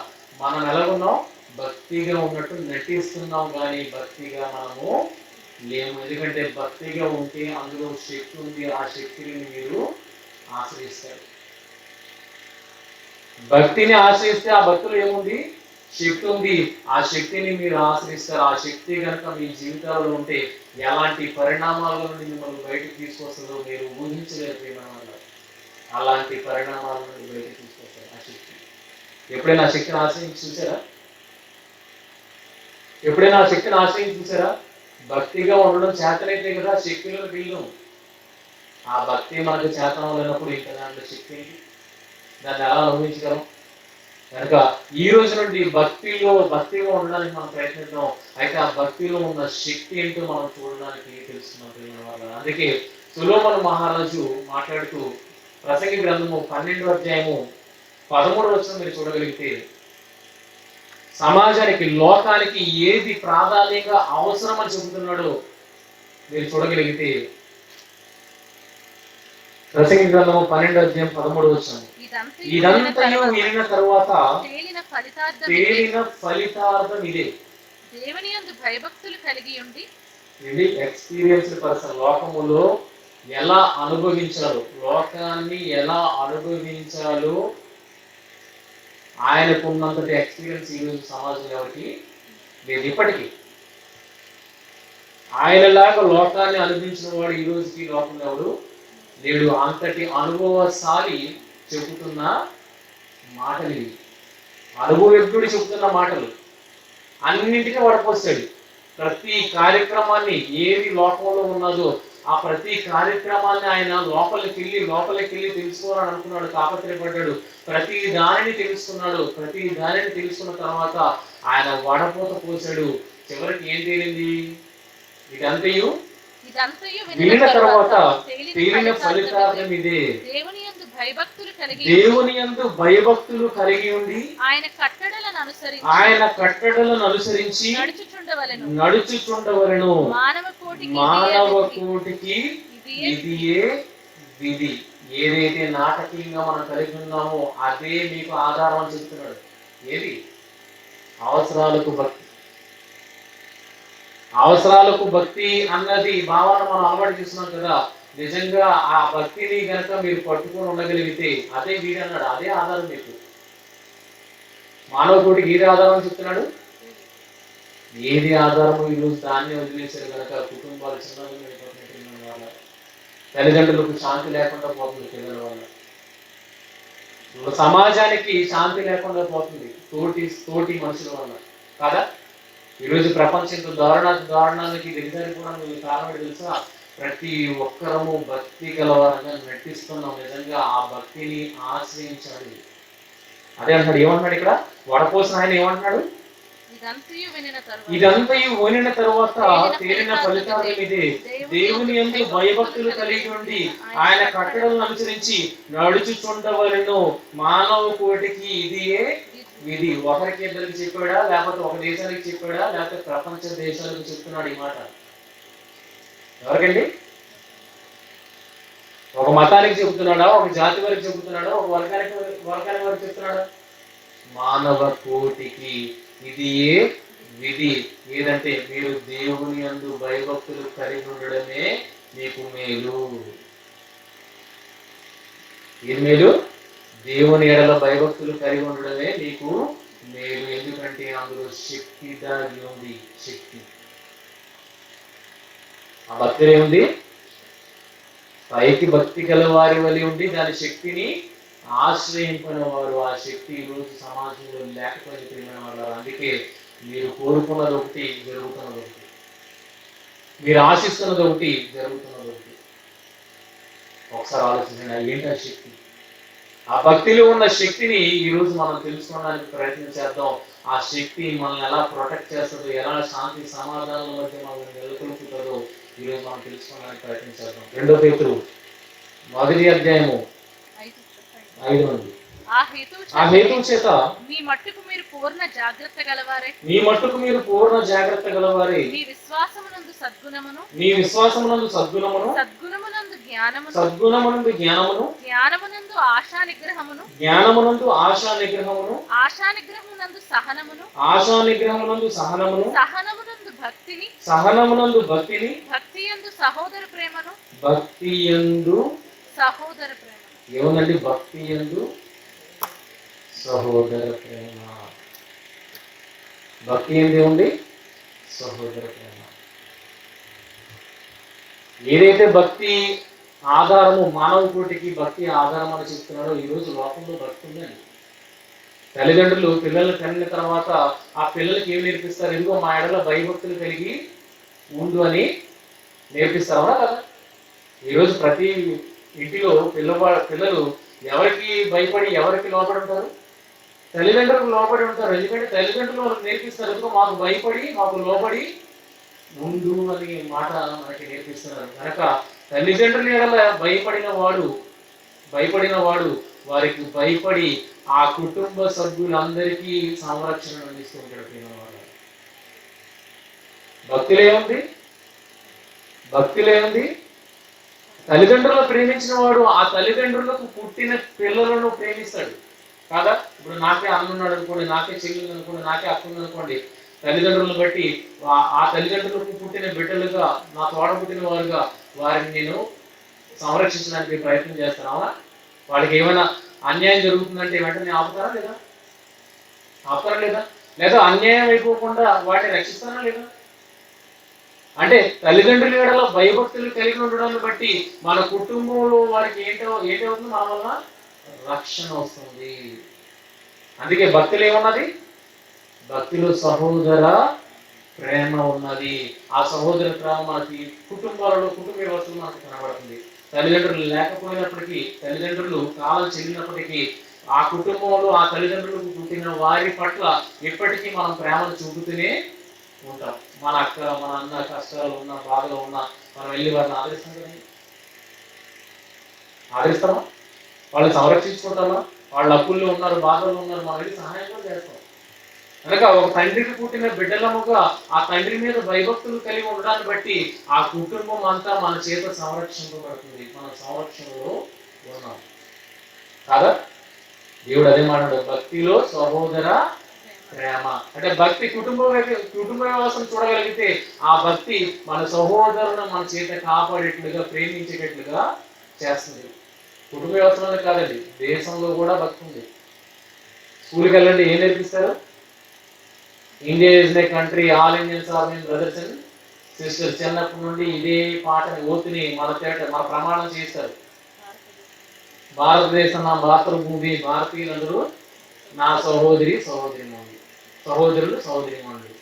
మనం ఎలాగున్నాం? భక్తిగా ఉన్నట్టు నటిస్తున్నాం కానీ భక్తిగా మనము లేము. ఎందుకంటే భక్తిగా ఉంటే అందులో శక్తి ఉంది. ఆ శక్తిని మీరు ఆశ్రయిస్తారు. భక్తిని ఆశ్రయిస్తే ఆ భక్తులు ఏముంది? శక్తి ఉంది. ఆ శక్తిని మీరు ఆశ్రయిస్తారు. ఆ శక్తి కనుక మీ జీవితాలలో ఉంటే ఎలాంటి పరిణామాల నుండి మిమ్మల్ని బయటకు తీసుకొస్తుందో మీరు ఊహించలేరు. అలాంటి పరిణామాల నుండి బయటకు తీసుకొస్తారు ఆ శక్తి. ఎప్పుడైనా ఆ శక్తిని ఆశ్రయించి చూసారా? భక్తిగా ఉండడం చేతనైతే కదా శక్తిలో వీళ్ళు. ఆ భక్తి మనకు చేతనం లేనప్పుడు ఇంకా దాంట్లో శక్తి ఏంటి? దాన్ని ఎలా అనుభవించగలం? కనుక ఈ రోజు నుండి భక్తిగా ఉండడానికి మనం ప్రయత్నిద్దాం. అయితే ఆ భక్తిలో ఉన్న శక్తి ఏంటో మనం చూడడానికి తెలుస్తున్నాం. అందుకే సొలొమోను మహారాజు మాట్లాడుతూ ప్రసంగి గ్రంథము 12వ అధ్యాయము 13వ వచనం మీరు చూడగలిగితే, సమాజానికి, లోకానికి ఏది ప్రాధాన్యంగా అవసరం అని చెబుతున్నాడో మీరు చూడగలిగితే ప్రసంగి గ్రంథము 12:13 ఇదంతయు వినిన తరువాత తేలిన ఫలితార్థం ఇదే. దేవుని యందు భయభక్తులు కలిగి ఉండి, ఇది ఎక్స్పీరియన్స్ పర్సన్ లోకములో ఎలా అనుభవించాలో, లోకాన్ని ఎలా అనుభవించాలో ఆయనకున్నంతటి ఎక్స్పీరియన్స్ ఈరోజు సమాజంలో ఎవరికి లేదు. ఇప్పటికీ ఆయనలాగా లోకాన్ని అనుభవించిన వాడు ఈ రోజుకి లోకంలో ఎవడు లేడు. అంతటి అనుభవశాలి చెబుతున్న మాటలు ఇవి. అనుభవజ్ఞుడు చెబుతున్న మాటలు అన్నింటినీ వడపోస్తాడు. ప్రతి కార్యక్రమాన్ని ఏది లోకంలో ఉన్నదో ఆ ప్రతి కార్యక్రమాన్ని ఆయన లోపలికి వెళ్ళి తెలుసుకోవాలని అనుకున్నాడు, తాపత్రయపడ్డాడు. ప్రతి దానిని తెలుసుకున్నాడు. ప్రతి దానిని తెలుసుకున్న తర్వాత ఆయన వడపోత పోసాడు. చివరికి ఏం తేలింది? ఇదంతయు వినిన తర్వాత తేలిన ఫలితార్థం ఇదే. దేవుని యందు భయభక్తులు కలిగి ఉండి ఆయన కట్టడలను అనుసరించి నడుచుచుండవలెను. మానవ కోటికి ఇదియే విధి. ఏదైతే నాటకీయంగా మనం కలిగి ఉన్నామో అదే మీకు ఆధారం అని చెప్తున్నాడు. ఏది? అవసరాలకు భక్తి అన్నది భావన మనం అలవాటు చేస్తున్నాం కదా. నిజంగా ఆ భక్తిని గనక మీరు పట్టుకొని ఉండగలిగితే అదే వీడు అన్నాడు, అదే ఆధారం మీకు. మానవ కోటికి ఏది ఆధారం అని చెప్తున్నాడు? ఏది ఆధారము? ఈరోజు దాన్ని వదిలేశారు కనుక కుటుంబాలు చిన్నగా అయిపోతున్నాయి వల్ల, తల్లిదండ్రులకు శాంతి లేకుండా పోతుంది పిల్లల వల్ల, సమాజానికి శాంతి లేకుండా పోతుంది తోటి మనుషుల వల్ల కదా. ఈరోజు ప్రపంచంతో దారుణానికి దిగజారిపోవడానికి కారణం తెలుసా? ప్రతి ఒక్కరము భక్తి గలవారంగా నటిస్తున్నాం. నిజంగా ఆ భక్తిని ఆశ్రయించాలి. అదే అంటాడు. ఏమంటున్నాడు ఇక్కడ? వడపోసిన ఆయన ఏమంటున్నాడు? ఇదంతయు వినిన తరువాత తేలిన ఫలితార్థం ఇదే. దేవుని యందు భయభక్తులు కలిగి ఉండి ఆయన కట్టడలను అనుసరించి నడుచుచుండవలెను. మానవ కోటికి ఇదియే విధి. ఒకరికి ఇద్దరికి చెప్పాడా? లేకపోతే ఒక దేశానికి చెప్పాడా? లేకపోతే ప్రపంచ దేశాలకు చెప్తున్నాడు ఈ మాట? ఎవరికండి? ఒక మతానికి చెబుతున్నాడా? ఒక జాతి వారికి చెబుతున్నాడా? ఒక వర్గానికి వారికి చెప్తున్నాడా? మానవ కోటికి ఇది విధి. ఏదంటే మీరు దేవుని యందు భయభక్తులు కలిగి ఉండడమే మీకు మేలు. ఏం మేలు? దేవుని ఎడల భయభక్తులు కలిగి ఉండడమే మీకు మేలు. ఎందుకంటే అందులో శక్తి దాగి ఉంది. శక్తి ఆ భక్తులు ఏముంది? పైకి భక్తి గల వారి వలి ఉండి దాని శక్తిని ఆశ్రయించిన వారు. ఆ శక్తి ఈరోజు సమాజంలో లేకపోయిన వాళ్ళు. అందుకే మీరు కోరుకున్నది ఒకటి, జరుగుతున్నది ఒకటి. మీరు ఆశిస్తున్నది ఒకటి, జరుగుతున్నది ఒకటి. ఒకసారి ఆలోచించండి, ఏంటి ఆ శక్తి? ఆ భక్తిలో ఉన్న శక్తిని ఈరోజు మనం తెలుసుకోవడానికి ప్రయత్నం చేద్దాం. ఆ శక్తి మనల్ని ఎలా ప్రొటెక్ట్ చేస్తుందో, ఎలా శాంతి సమాధానాల మధ్య మనల్ని నెలకొల్పుతుందో ఈరోజు మనం తెలుసుకోవడానికి ప్రయత్నం చేద్దాం. 2 పేతురు 1:5. ఆ హేతువు చేత మీ మట్టుకు మీరు పూర్ణ జాగ్రత్త గలవారే మీ విశ్వాసమునందు సద్గుణమును జ్ఞానమును జ్ఞానమునందు ఆశా నిగ్రహమును సహనమును సహనమునందు భక్తిని భక్తియందు సహోదర ప్రేమను ఏముందండి? భక్తియందు సహోదర ప్రేమ. భక్తి ఏంది ఉంది? సహోదర ప్రేమ. ఏదైతే భక్తి ఆధారము, మానవ కోటికి భక్తి ఆధారం అని చెప్తున్నాడో ఈరోజు లోకంలో భక్తి ఉందండి. తల్లిదండ్రులు పిల్లల్ని కనిన తర్వాత ఆ పిల్లలకి ఏం నేర్పిస్తారు? ఎందుకో మా ఎడల భయభక్తులు కలిగి ఉండు అని నేర్పిస్తారా కదా. ఈరోజు ప్రతి ఇంటిలో పిల్లలు ఎవరికి భయపడి ఎవరికి లోపడి ఉంటారు? తల్లిదండ్రులకు లోపడి ఉంటారు. ఎందుకంటే తల్లిదండ్రులు వాళ్ళకి నేర్పిస్తారు, ఎందుకో మాకు భయపడి మాకు లోబడి ఉండు అని మాట మనకి నేర్పిస్తున్నారు. కనుక తల్లిదండ్రుల ఎడల భయపడిన వాడు వారికి భయపడి ఆ కుటుంబ సభ్యులందరికీ సంరక్షణ అందిస్తూ ఉంటాడు. భక్తిలో ఏముంది? భక్తిలో ఏముంది? తల్లిదండ్రులను ప్రేమించిన వాడు ఆ తల్లిదండ్రులకు పుట్టిన పిల్లలను ప్రేమిస్తాడు కాదా? ఇప్పుడు నాకే అన్న ఉన్నాడు అనుకోండి, నాకే చెల్లెలు అనుకోండి, నాకే అక్క ఉంది అనుకోండి, తల్లిదండ్రులను బట్టి ఆ తల్లిదండ్రులకు పుట్టిన బిడ్డలుగా, నా తోడ పుట్టిన వారుగా వారిని నేను సంరక్షించడానికి ప్రయత్నం చేస్తున్నావా? వాడికి ఏమైనా అన్యాయం జరుగుతుందంటే వెంటనే ఆపుతారా లేదా? ఆపుతారా లేదా? లేదా అన్యాయం అయిపోకుండా వాటిని రక్షిస్తారా లేదా? అంటే తల్లిదండ్రుల ఏడలో భయభక్తులు కలిగి ఉండడాన్ని బట్టి మన కుటుంబంలో వారికి ఏంటవుతుంది? మన వల్ల రక్షణ వస్తుంది. అందుకే భక్తులు ఏమన్నది? భక్తిలో సహోదర ప్రేమ ఉన్నది. ఆ సహోదర ప్రేమ మనకి కుటుంబాలలో, కుటుంబ వ్యవస్థలో మనకు కనబడుతుంది. తల్లిదండ్రులు లేకపోయినప్పటికీ, తల్లిదండ్రులు కాలం చెల్లినప్పటికీ ఆ కుటుంబంలో ఆ తల్లిదండ్రులకు పుట్టిన వారి పట్ల ఎప్పటికీ మనం ప్రేమను చూపుతూనే ఉంటాం. మన అక్క, మన అన్న కష్టాలు ఉన్న, బాధలో ఉన్న మనం వెళ్ళి వారిని ఆదరిస్తాం కదండి. ఆదరిస్తామా? వాళ్ళని సంరక్షించుకుంటామా? వాళ్ళ అప్పుల్లో ఉన్నారు, బాధల్లో ఉన్నారు, మనం వెళ్ళి సహాయం కూడా చేస్తాం. కనుక ఒక తండ్రికి పుట్టిన బిడ్డలముగా ఆ తండ్రి మీద భయభక్తులు కలిగి ఉండడాన్ని బట్టి ఆ కుటుంబం అంతా మన చేత సంరక్షించబడుతుంది. మన సంరక్షణలో ఉన్నాం కాదా? దేవుడు అదే మాట్లాడు, భక్తిలో సహోదర ప్రేమ. అంటే భక్తి కుటుంబ వ్యవస్థను చూడగలిగితే ఆ భక్తి మన సహోదరులను మన చేత కాపాడేట్లుగా, ప్రేమించేటట్లుగా చేస్తుంది. కుటుంబ వ్యవస్థలోనే కాదండి, దేశంలో కూడా భక్తి ఉంది. స్కూల్కి వెళ్ళండి, ఏం నేర్పిస్తారు? India is my country, all Indians are my brothers and sisters. చిన్నప్పటి నుండి ఇదే పాటని ఓతుని మన ప్రమాణం చేస్తారు. భారతదేశం నా మాతృభూమి, భారతీయులందరూ నా సహోదరులు సహోదరిమణులు.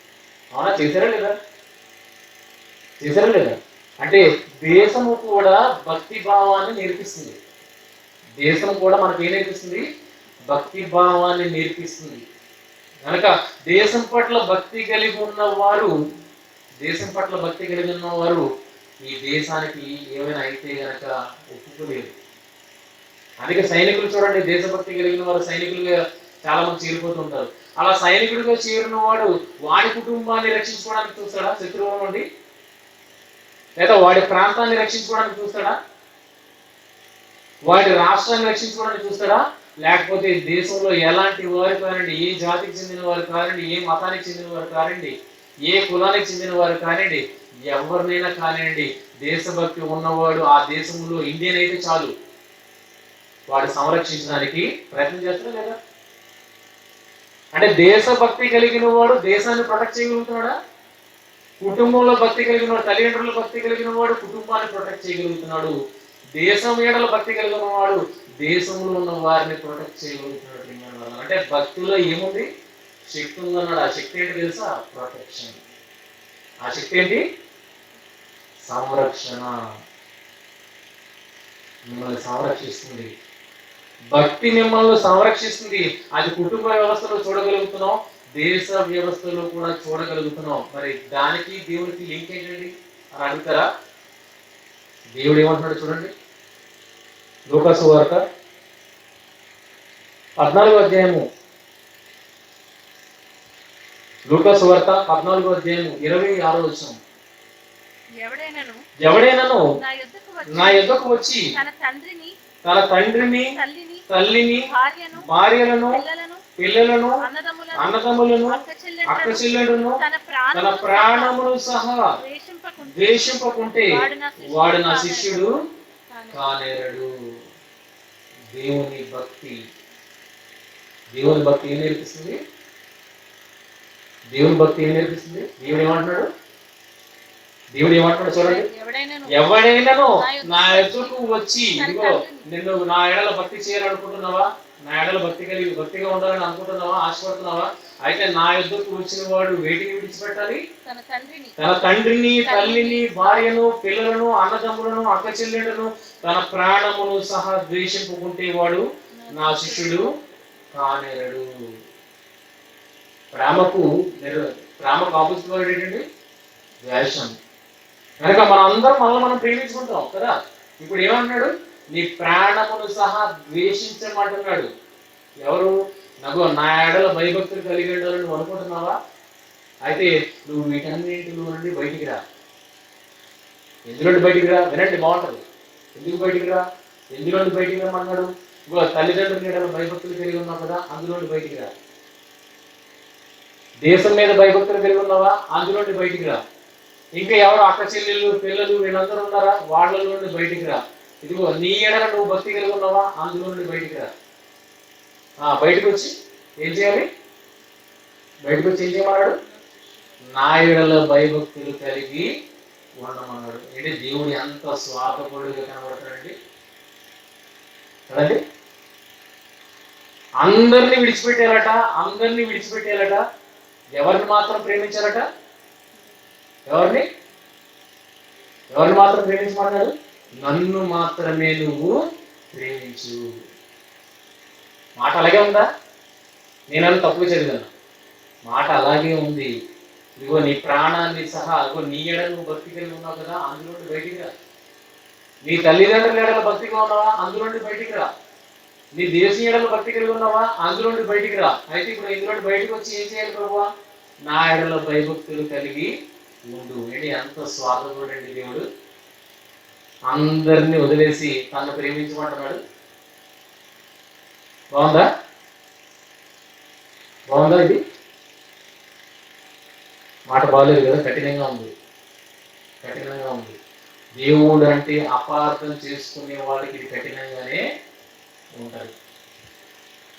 అవునా? చేశారా లేదా? చేశారా లేదా? అంటే దేశము కూడా భక్తి భావాన్ని నేర్పిస్తుంది. దేశం కూడా మనకి ఏం నేర్పిస్తుంది? భక్తి భావాన్ని నేర్పిస్తుంది. కనుక దేశం పట్ల భక్తి కలిగి ఉన్నవారు ఈ దేశానికి ఏమైనా అయితే గనక ఒప్పుకోలేరు. అందుకే సైనికులు చూడండి, దేశభక్తి కలిగిన వారు సైనికులుగా చాలా మంది చేరిపోతుంటారు. అలా సైనికుడిగా చేరిన వాడు వాడి కుటుంబాన్ని రక్షించుకోవడానికి చూస్తాడా శత్రువుల నుండి? లేదా వాడి ప్రాంతాన్ని రక్షించుకోవడానికి చూస్తాడా? వాడి రాష్ట్రాన్ని రక్షించుకోవడానికి చూస్తాడా? లేకపోతే దేశంలో ఎలాంటి వారు కానివ్వండి, ఏ జాతికి చెందిన వారు కానివ్వండి, ఏ మతానికి చెందిన వారు కానివ్వండి, ఏ కులానికి చెందిన వారు కానివ్వండి, ఎవరినైనా కానివ్వండి, దేశభక్తి ఉన్నవాడు ఆ దేశంలో ఇండియన్ అయితే చాలు, వాడు సంరక్షించడానికి ప్రయత్నం చేస్తాడా లేదా? అంటే దేశభక్తి కలిగిన వాడు దేశాన్ని ప్రొటెక్ట్ చేయగలుగుతున్నాడా? కుటుంబంలో భక్తి కలిగిన వాడు, తల్లిదండ్రుల భక్తి కలిగిన వాడు కుటుంబాన్ని ప్రొటెక్ట్ చేయగలుగుతున్నాడు. దేశం ఏడల భక్తి కలిగిన వాడు దేశంలో ఉన్న వారిని ప్రొటెక్ట్ చేయగలుగుతున్నాడు. అంటే భక్తిలో ఏముంది? శక్తి ఉందన్నాడు. ఆ శక్తి ఏంటి తెలుసా? ప్రొటెక్షన్. ఆ శక్తి ఏంటి? సంరక్షణ. మిమ్మల్ని సంరక్షిస్తుంది. భక్తి మిమ్మల్ని సంరక్షిస్తుంది. అది కుటుంబ వ్యవస్థలో చూడగలుగుతున్నాం, దేశ వ్యవస్థలో కూడా చూడగలుగుతున్నాం. మరి దానికి దేవునికి లింక్ ఏంటండి అని అడుగుతారా? దేవుడు ఏమంటున్నాడు చూడండి. లూకా సువార్త 14వ అధ్యాయము, లూకా సువార్త 14వ అధ్యాయము 26వ వచనం. ఎవడైనాను నా యొద్దకు వచ్చి తన తండ్రిని, తల్లిని, భార్యలను, పిల్లలను, అన్నదమ్ములను, అక్క చెల్లెలను, తన ప్రాణమును సహా ద్వేషింపకుంటే వాడు నా శిష్యుడు కానేరడు. దేవుని భక్తి ఏం నేర్పిస్తుంది? దేవుని భక్తి ఏం నేర్పిస్తుంది? దేవుడు ఏమంటున్నాడు చూడండి. ఎవడైనాను నా ఎదుకు వచ్చి, ఇదిగో నిన్ను నా ఎడల భక్తి చేయాలనుకుంటున్నావా? నా ఎడల భక్తిగా ఉండాలని అనుకుంటున్నావా? ఆశపడుతున్నావా? అయితే నా ఎదుకు వచ్చిన వాడు వేటిని విడిచిపెట్టాలి? తన తండ్రిని, తల్లిని, భార్యను, పిల్లలను, అన్నదమ్ములను, అక్క చెల్లెలను, తన ప్రాణమును సహా ద్వేషింపుకుంటే వాడు నా శిష్యుడు కానేరడు. ప్రేమకు ఆపోజిట్ వర్డ్ ఏంటండి? ద్వేషం. కనుక మనం అందరం మనం ప్రేమించుకుంటాం కదా. ఇప్పుడు ఏమంటున్నాడు? నీ ప్రాణమును సహా ద్వేషించమంటున్నాడు. ఎవరు? నా ఎడల భయభక్తులు కలిగి ఉండాలని నువ్వు అనుకుంటున్నావా? అయితే నువ్వు వీటన్నింటిలో నుండి బయటికి రా. ఎందులోండి బయటికి రా? వినండి, బాగుంటుంది. ఎందుకు బయటికి రా? ఎందులోండి బయటికి రమ్మన్నాడు? తల్లిదండ్రుల ఎడల భయభక్తులు కలిగి ఉన్నావు కదా, అందులోండి బయటికి రా. దేశం మీద భయభక్తులు కలిగి ఉన్నావా? అందులోండి బయటికి రా. ఇంకా ఎవరు అక్క చెల్లెళ్ళు పిల్లలు వీళ్ళందరూ ఉన్నారా? వాళ్ళ నుండి బయటికి రా. ఇదిగో నీ ఎడల నువ్వు భక్తి కలిగి ఉన్నావా? అందులో నుండి బయటికి రా. బయటకు వచ్చి ఏం చేయాలి? బయటకు వచ్చి ఏం చేయమన్నాడు? నా ఎడల భయభక్తులు కలిగి ఉండమన్నాడు. అంటే దేవుడు ఎంత స్వార్థపరుడుగా కనబడతాడండి కదండి. అందరినీ విడిచిపెట్టేయాలట, అందరినీ విడిచిపెట్టేయాలట. ఎవరిని మాత్రం ప్రేమించాలట? ఎవరిని మాత్రం ప్రేమించమన్నాడు? నన్ను మాత్రమే నువ్వు ప్రేమించు. మాట అలాగే ఉందా? నేనన్నా తప్పుగా చదివాను. మాట అలాగే ఉంది. ఇదిగో నీ ప్రాణాన్ని సహా, ఇదిగో నీ ఎడల నువ్వు భక్తి కలిగి ఉన్నావు కదా, అందులో బయటికి రా. నీ తల్లిదండ్రుల ఎడల భక్తిగా ఉన్నావా? అందులో బయటికి రా. నీ దేశీయ ఎడల భక్తి కలిగి ఉన్నావా? అందులో బయటికి రా. అయితే ఇప్పుడు ఇందులో బయటకు వచ్చి ఏం చేయాలి ప్రభువా? నా ఎడల భయభక్తులు కలిగి ఉండు. ఏంటి ఎంత స్వార్థపరుడండి దేవుడు. అందరినీ వదిలేసి తను ప్రేమించమంటున్నాడు. బాగుందా? బాగుందా? ఇది మాట బాగలేదు కదా, కఠినంగా ఉంది. దేవుడు అంటే అపార్థం చేసుకునే వాళ్ళకి ఇది కఠినంగానే ఉంటుంది.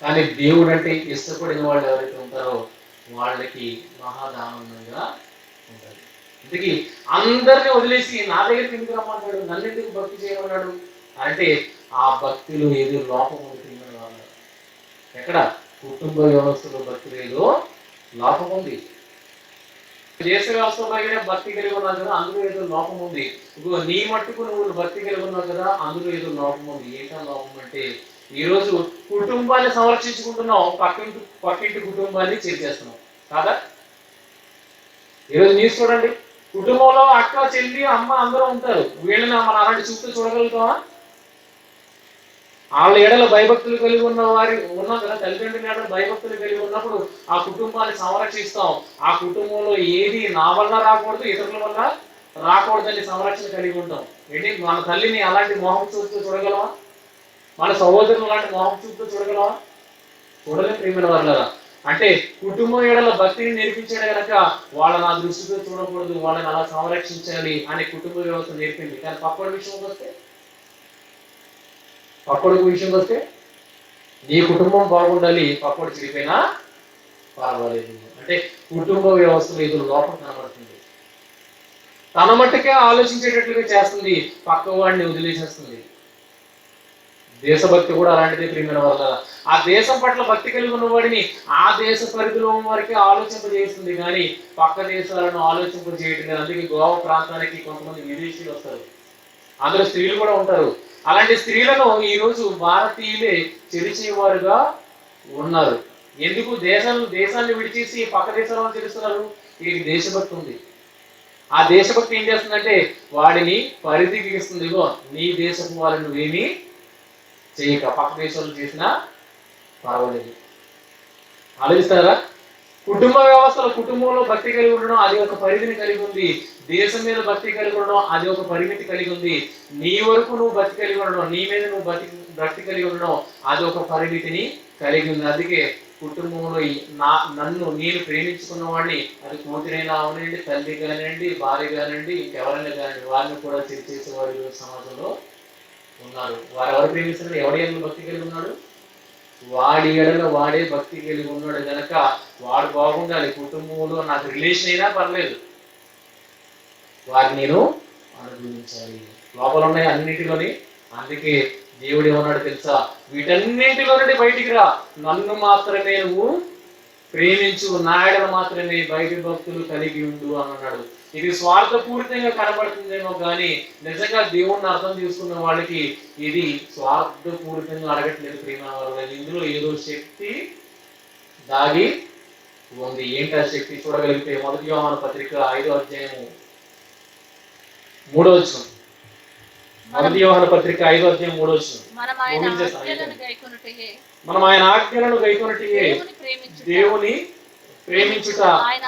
కానీ దేవుడు అంటే ఇష్టపడిన వాళ్ళు ఎవరైతే ఉంటారో వాళ్ళకి మహాదానందంగా ఉంటుంది. అందుకే అందరినీ వదిలేసి నా దగ్గరికి ఎందుకు రమ్మన్నాడు, నన్ను ఎందుకు భక్తి చేయమన్నాడు అంటే ఆ భక్తిలో ఏదో లోపం ఉంది. ఎక్కడ? కుటుంబ వ్యవస్థలో భక్తి ఏదో లోపం ఉంది. దేశ వ్యవస్థలో భక్తి కలిగి ఉన్నావు కదా, అందులో ఏదో లోపం ఉంది. ఇప్పుడు నీ మట్టుకు నువ్వు భక్తి కలిగి ఉన్నావు కదా, అందులో ఏదో లోపం ఉంది. ఏంటా లోపం అంటే ఈరోజు కుటుంబాన్ని సంరక్షించుకుంటున్నావు, పక్కింటి కుటుంబాన్ని చేర్చేస్తున్నావు కాదా? ఈరోజు న్యూస్ చూడండి, కుటుంబంలో అక్క చెల్లి అమ్మ అందరూ ఉంటారు. వీళ్ళని మన అలాంటి చూస్తూ చూడగలుగుతావా? వాళ్ళ ఎడల భయభక్తులు కలిగి ఉన్న వారి ఉన్నాం కదా, తల్లిదండ్రుల ఎడల భయభక్తులు కలిగి ఉన్నప్పుడు ఆ కుటుంబాన్ని సంరక్షిస్తాం. ఆ కుటుంబంలో ఏది నా వల్ల రాకూడదు, ఇతరుల వల్ల రాకూడదని సంరక్షణ కలిగి ఉంటాం. ఏంటి, మన తల్లిని అలాంటి మోహం చూస్తూ చూడగలవా? మన సహోదరులు అలాంటి మోహం చూస్తూ చూడగలవా? చూడలే ప్రియమైన వాళ్ళరా. అంటే కుటుంబం ఎడల భక్తిని నేర్పించాడు కనుక వాళ్ళని ఆ దృష్టితో చూడకూడదు, వాళ్ళని అలా సంరక్షించాలి అనే కుటుంబ వ్యవస్థ నేర్పింది. కానీ పక్కడి విషయం వస్తే నీ కుటుంబం బాగుండాలి, పక్కడు చెడిపోయినా పర్వాలేదు. అంటే కుటుంబ వ్యవస్థలో ఏదో లోపం కనబడుతుంది. తన మట్టుకే ఆలోచించేటట్లుగా చేస్తుంది, పక్క వాడిని వదిలేసేస్తుంది. దేశభక్తి కూడా అలాంటిదే ప్రియమైన వల్ల. ఆ దేశం పట్ల భక్తి కలిగి ఉన్న వాడిని ఆ దేశ పరిధిలో వరకే ఆలోచింపజేస్తుంది, కానీ పక్క దేశాలను ఆలోచింపజేయటం. అందుకే గోవా ప్రాంతానికి కొంతమంది విదేశీయులు వస్తారు, అందులో స్త్రీలు కూడా ఉంటారు. అలాంటి స్త్రీలను ఈ రోజు భారతీయులే చెరిచేవారుగా ఉన్నారు. ఎందుకు? దేశాన్ని విడిచేసి పక్క దేశాలను చెరుస్తున్నారు. వీరికి దేశభక్తి ఉంది. ఆ దేశభక్తి ఏం చేస్తుందంటే వాడిని పరిధికి ఇస్తుంది. ఇగో నీ దేశపు వారిని నువ్వేమీ చేయక, పక్క దేశాలు చేసినా పర్వాలేదు. ఆలోచిస్తారా? కుటుంబ వ్యవస్థలో కుటుంబంలో భక్తి కలిగి ఉండడం అది ఒక పరిధిని కలిగి ఉంది. దేశం మీద భక్తి కలిగి ఉండడం అది ఒక పరిమితి కలిగి ఉంది. నీ వరకు నువ్వు భక్తి కలిగి ఉండడం, నీ మీద నువ్వు భక్తి కలిగి ఉండడం అది ఒక పరిమితిని కలిగి ఉంది. అందుకే కుటుంబంలో నన్ను నేను ప్రేమించుకున్న వాడిని, అది కూతురైనా అవనండి, తల్లి కానివ్వండి, భార్య కానివ్వండి, ఇంకెవరైనా కానివ్వండి, వారిని కూడా చేసేవారు సమాజంలో ఉన్నారు. వారు ఎవరు ప్రేమిస్తున్నారు? ఎవరి ఎడల భక్తి కలిగి ఉన్నాడు? వాడి ఎడల వాడే భక్తి కలిగి ఉన్నాడు కనుక వాడు బాగుండాలి. కుటుంబంలో నాకు రిలేషన్ అయినా పర్లేదు, వారిని నేను అనుభవించాలి. లోపల ఉన్నాయి అన్నింటిలోని. అందుకే దేవుడు ఏమన్నాడు తెలుసా? వీటన్నింటిలో నుండి బయటికి రా, నన్ను మాత్రమే నువ్వు ప్రేమించు, నా ఎడల మాత్రమే బయటి భక్తులు కలిగి ఉండు అని అన్నాడు. ఇది స్వార్థపూరితంగా కనబడుతుందేమో కానీ నిజంగా దేవుణ్ణి అర్థం చేసుకున్న వాళ్ళకి ఇది స్వార్థపూరితంగా అడగట్లేదు ప్రేమ. ఇందులో ఏదో శక్తి దాగి ఉంది. ఏంటా శక్తి చూడగలిగితే 1 యోహాను పత్రిక 5వ అధ్యాయము 3వ వచనం. మొదటి యోహాను పత్రిక 5:3. మనం ఆయన ముగించేస్తాం. ఆజ్ఞలను గైకొనుటయే మనం ఆయన ఆజ్ఞలను గైకొనుటయే దేవుని ప్రేమించుట. దేవుని ప్రేమించుట.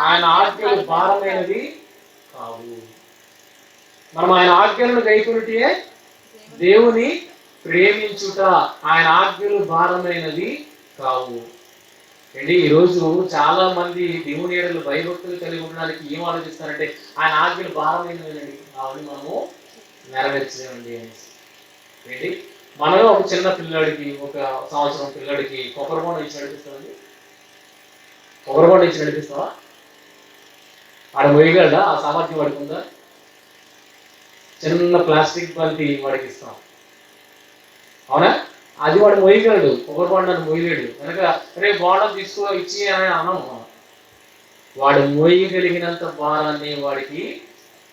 ఆయన ఆజ్ఞలు భారమైనది కావు. మనం ఆయన ఆజ్ఞలను గైకొనుటయే దేవుని ప్రేమించుట. ఆయన ఆజ్ఞలు భారమైనది కావు. అండి ఈరోజు చాలా మంది దేవుని ఏడలు భయభక్తులు కలిగి ఉండడానికి ఏం ఆలోచిస్తారంటే ఆయన ఆజ్ఞలు భారమైనవి, అవన్నీ మనము నెరవేర్చలేమండి అనేసి. ఏంటి మనమే ఒక చిన్న పిల్లాడికి, ఒక సంవత్సరం పిల్లాడికి కొబ్బరి బొండ ఇచ్చి నడిపిస్తామండి. కొబ్బరి బొండ ఇచ్చి నడిపిస్తావా? ఆడ మొయ్యగలడా? ఆ సామర్థ్యం వాడికి ఉందా? చిన్న ప్లాస్టిక్ బంతి వాడికి ఇస్తాం, అవునా? అది వాడు మొయ్యగలడు, కొబ్బరి బొండాన్ని మొయ్యలేడు. కనుక రేపు బొండం తీసుకో ఇచ్చి అని అన్నాము. వాడు మొయ్యగలిగినంత భారాన్ని వాడికి